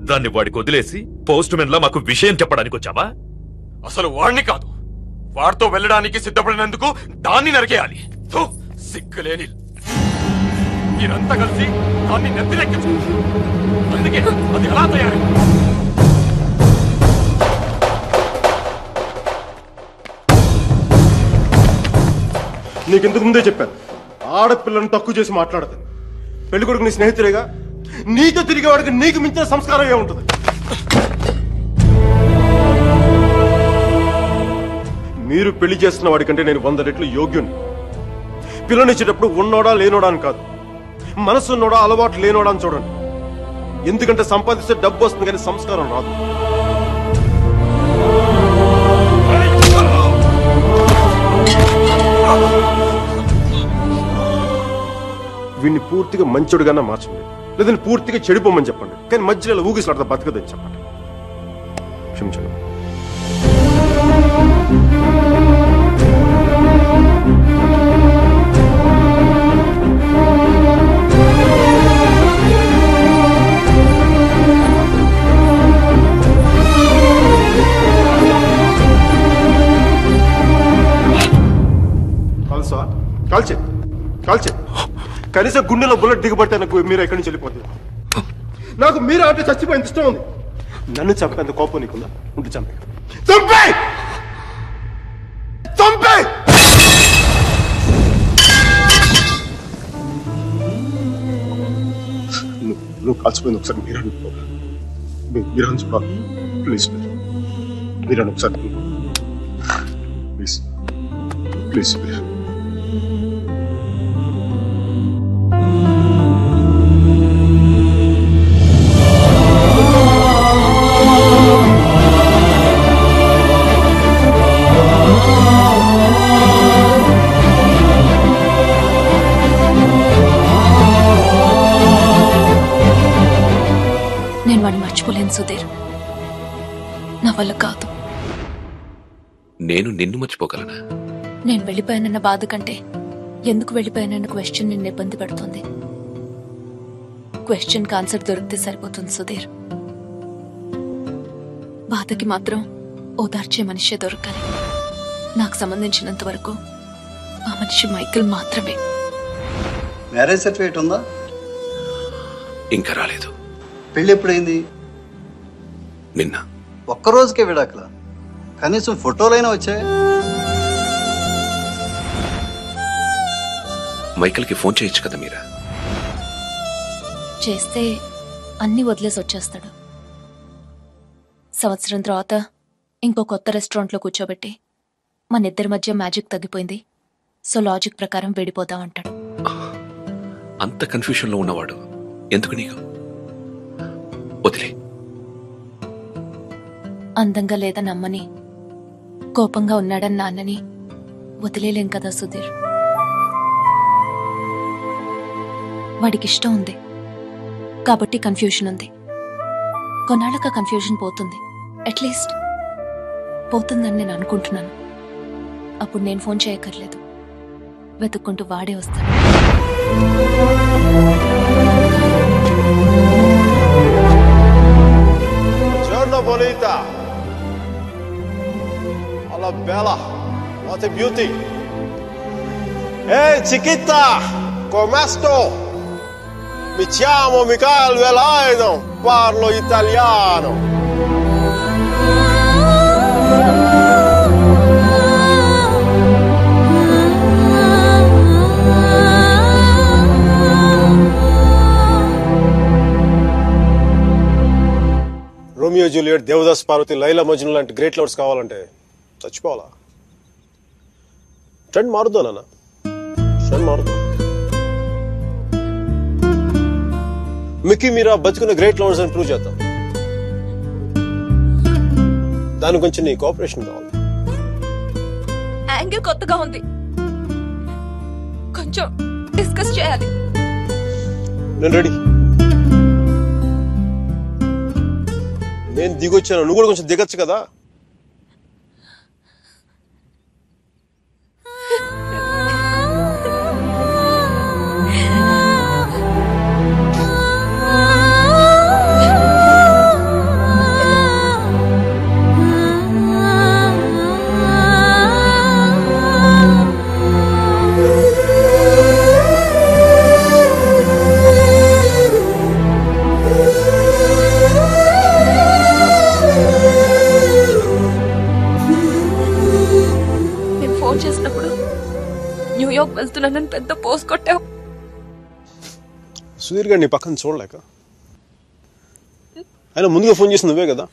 దాన్ని వాడికి వదిలేసి పోస్ట్ మెన్ లా మాకు విషయం చెప్పడానికి వచ్చావా? అసలు వాడిని కాదు, వాడితో వెళ్ళడానికి సిద్ధపడినందుకు దాన్ని నరికేయాలి. సిగ్గులేని మీరంతా కలిసి దాన్ని నెత్తినెక్కించు. అందుకే అది ఎలా తయారు? నీకింతకు ముందే చెప్పాను, ఆడపిల్లను తక్కువ చేసి మాట్లాడదు. పెళ్లి కొడుకు నీ స్నేహితులేగా, నీతో తిరిగేవాడికి నీకు మించిన సంస్కారం ఏముంటుంది? మీరు పెళ్లి చేస్తున్న వాడికంటే నేను 100 రెట్లు యోగ్యుని. పిల్లనిచ్చేటప్పుడు ఉన్నోడా లేనోడా అని కాదు, మనసు ఉన్నోడా అలవాటు లేనోడా అని చూడండి. ఎందుకంటే సంపాదిస్తే డబ్బు వస్తుంది కానీ సంస్కారం రాదు. వీడిని పూర్తిగా మంచోడుగానే మార్చండి, లేదని పూర్తిగా చెడిపోమని చెప్పండి. కానీ మధ్యలో ఊగిసలాడతా బతకదని చెప్పండి. క్షమించండి. కాల్సా? కాల్చే కాల్చే. కనీసం గుండెలో బుల్లెట్ దిగబట్టే నాకు మీరు ఎక్కడి నుంచి వెళ్ళిపోతుంది. నాకు మీరు అంటే చచ్చిపోయింది ఇష్టం ఉంది. నన్ను చంపేంత కోపం నీకుందా? ఉంటే చంపే చంపే చంపే. నువ్వు కాల్చిపోయింది ఒకసారి మీరు చూడాలి. ప్లీజ్ మీరు ఒకసారి ప్లీజ్ ప్లీజ్ ప్లీజ్. నేను వాడిని మర్చిపోలేను సుధీర్, నా వల్ల కాదు. నేను నిన్ను మర్చిపోగలనా? నేను వెళ్ళిపోయానన్న బాధ కంటే ఎందుకు వెళ్ళిపోయానన్న క్వశ్చన్ నిన్ను ఇబ్బంది పెడుతుంది. క్వశ్చన్ ఆన్సర్ దొరికితే సరిపోతుంది సుధీర్. బాధకి మాత్రం ఓదార్చే మనిషే దొరకాలి. నాకు సంబంధించినంత వరకు ఆ మనిషి మైకిల్ మాత్రమే. మ్యారేజ్ సర్టిఫికేట్ ఉందా? ఇంకా రాలేదు. పెళ్లి ఎప్పుడైంది? నిన్న. ఒక్కరోజుకే విడాకులా? కనీసం ఫోటోలైనా వచ్చాయి? మైకిల్కి ఫోన్ చేయొచ్చు కదా మీరా? చేస్తే అన్ని వదిలేసి వచ్చేస్తాడు. సంవత్సరం తర్వాత ఇంకో కొత్త రెస్టారెంట్లో కూర్చోబెట్టి మన ఇద్దరి మధ్య మ్యాజిక్ తగ్గిపోయింది, సో లాజిక్ ప్రకారం విడిపోదాం అంటాడు. అంత కన్ఫ్యూషన్ లో ఉన్నవాడు ఎందుకు నీకు? వదిలే. అందంగా లేదని అమ్మని, కోపంగా ఉన్నాడని నాన్నని వదిలేలేం కదా సుధీర్. వాడికిష్టం ఉంది కాబట్టి కన్ఫ్యూషన్ ఉంది. కొన్నాళ్ళక కన్ఫ్యూషన్ పోతుంది, అట్లీస్ట్ పోతుందని నేను అనుకుంటున్నాను. అప్పుడు నేను ఫోన్ చేయక్కర్లేదు, వెతుక్కుంటూ వాడే వస్తాడు. Giorno bonita. Alla bella. What a beauty. Ehi chiquita, come sto? Mi chiamo Michael Velaino, parlo italiano. Romeo Juliet, Devdas Parvati, Laila Majnu లాంటి గ్రేట్ లవర్స్ కావాలంటే చచ్చిపోవాలా? ట్రెండ్ మారుద్దా నాన్న, ట్రెండ్ మారుద్దా. మిక్కీ మీరా బతుకున్న గ్రేట్ లవర్స్ అని ప్రూవ్ చేద్దాం. దాని గురించి నీ కోఆపరేషన్ కావాలి. యాంగిల్ కొత్తగా ఉంది, కొంచెం డిస్కస్ చేయాలి. నేను రెడీ. నేను దిగొచ్చాను, నువ్వు కూడా కొంచెం దిగచ్చు కదా. న్యూయార్క్ వెళ్తున్నానని పెద్ద పోస్ట్ కొట్టావు. సుధీర్ గారు నీ పక్కన చూడలేక, ఆయన ముందుగా ఫోన్ చేసి నువ్వే కదా.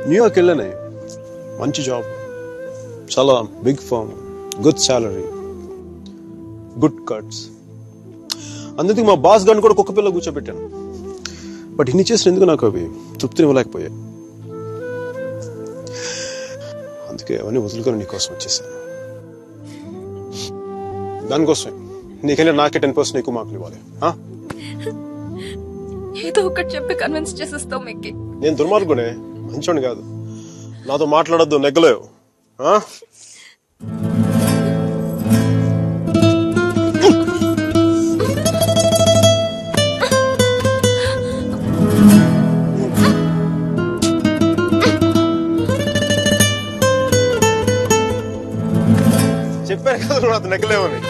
న్యూయార్క్ వెళ్ళానే, మంచి జాబ్, చాలా big firm, good salary, good cuts. అందుకే మా బాస్ గారిని కూడా కుక్క పిల్ల కూర్చోబెట్టాను. బట్ ఇన్ని చేసిన ఎందుకు నాకు అవి తృప్తిని ఇవ్వలేకపోయాయి. అందుకే అవన్నీ వదులుకొని నీకోసం వచ్చేసాను. దానికోసమే నీకైనా నాకే 10% ఎక్కువ మార్కులు ఇవ్వాలి. ఏదో ఒకటి చెప్పి కన్విన్స్ చేసేస్తావు మిక్కీ. నేను దుర్మార్గునే, మంచోని కాదు. నాతో మాట్లాడొద్దు, నెగ్గలేవు. చెప్పాను కదా నువ్వు నాతో నెగ్గలేవని.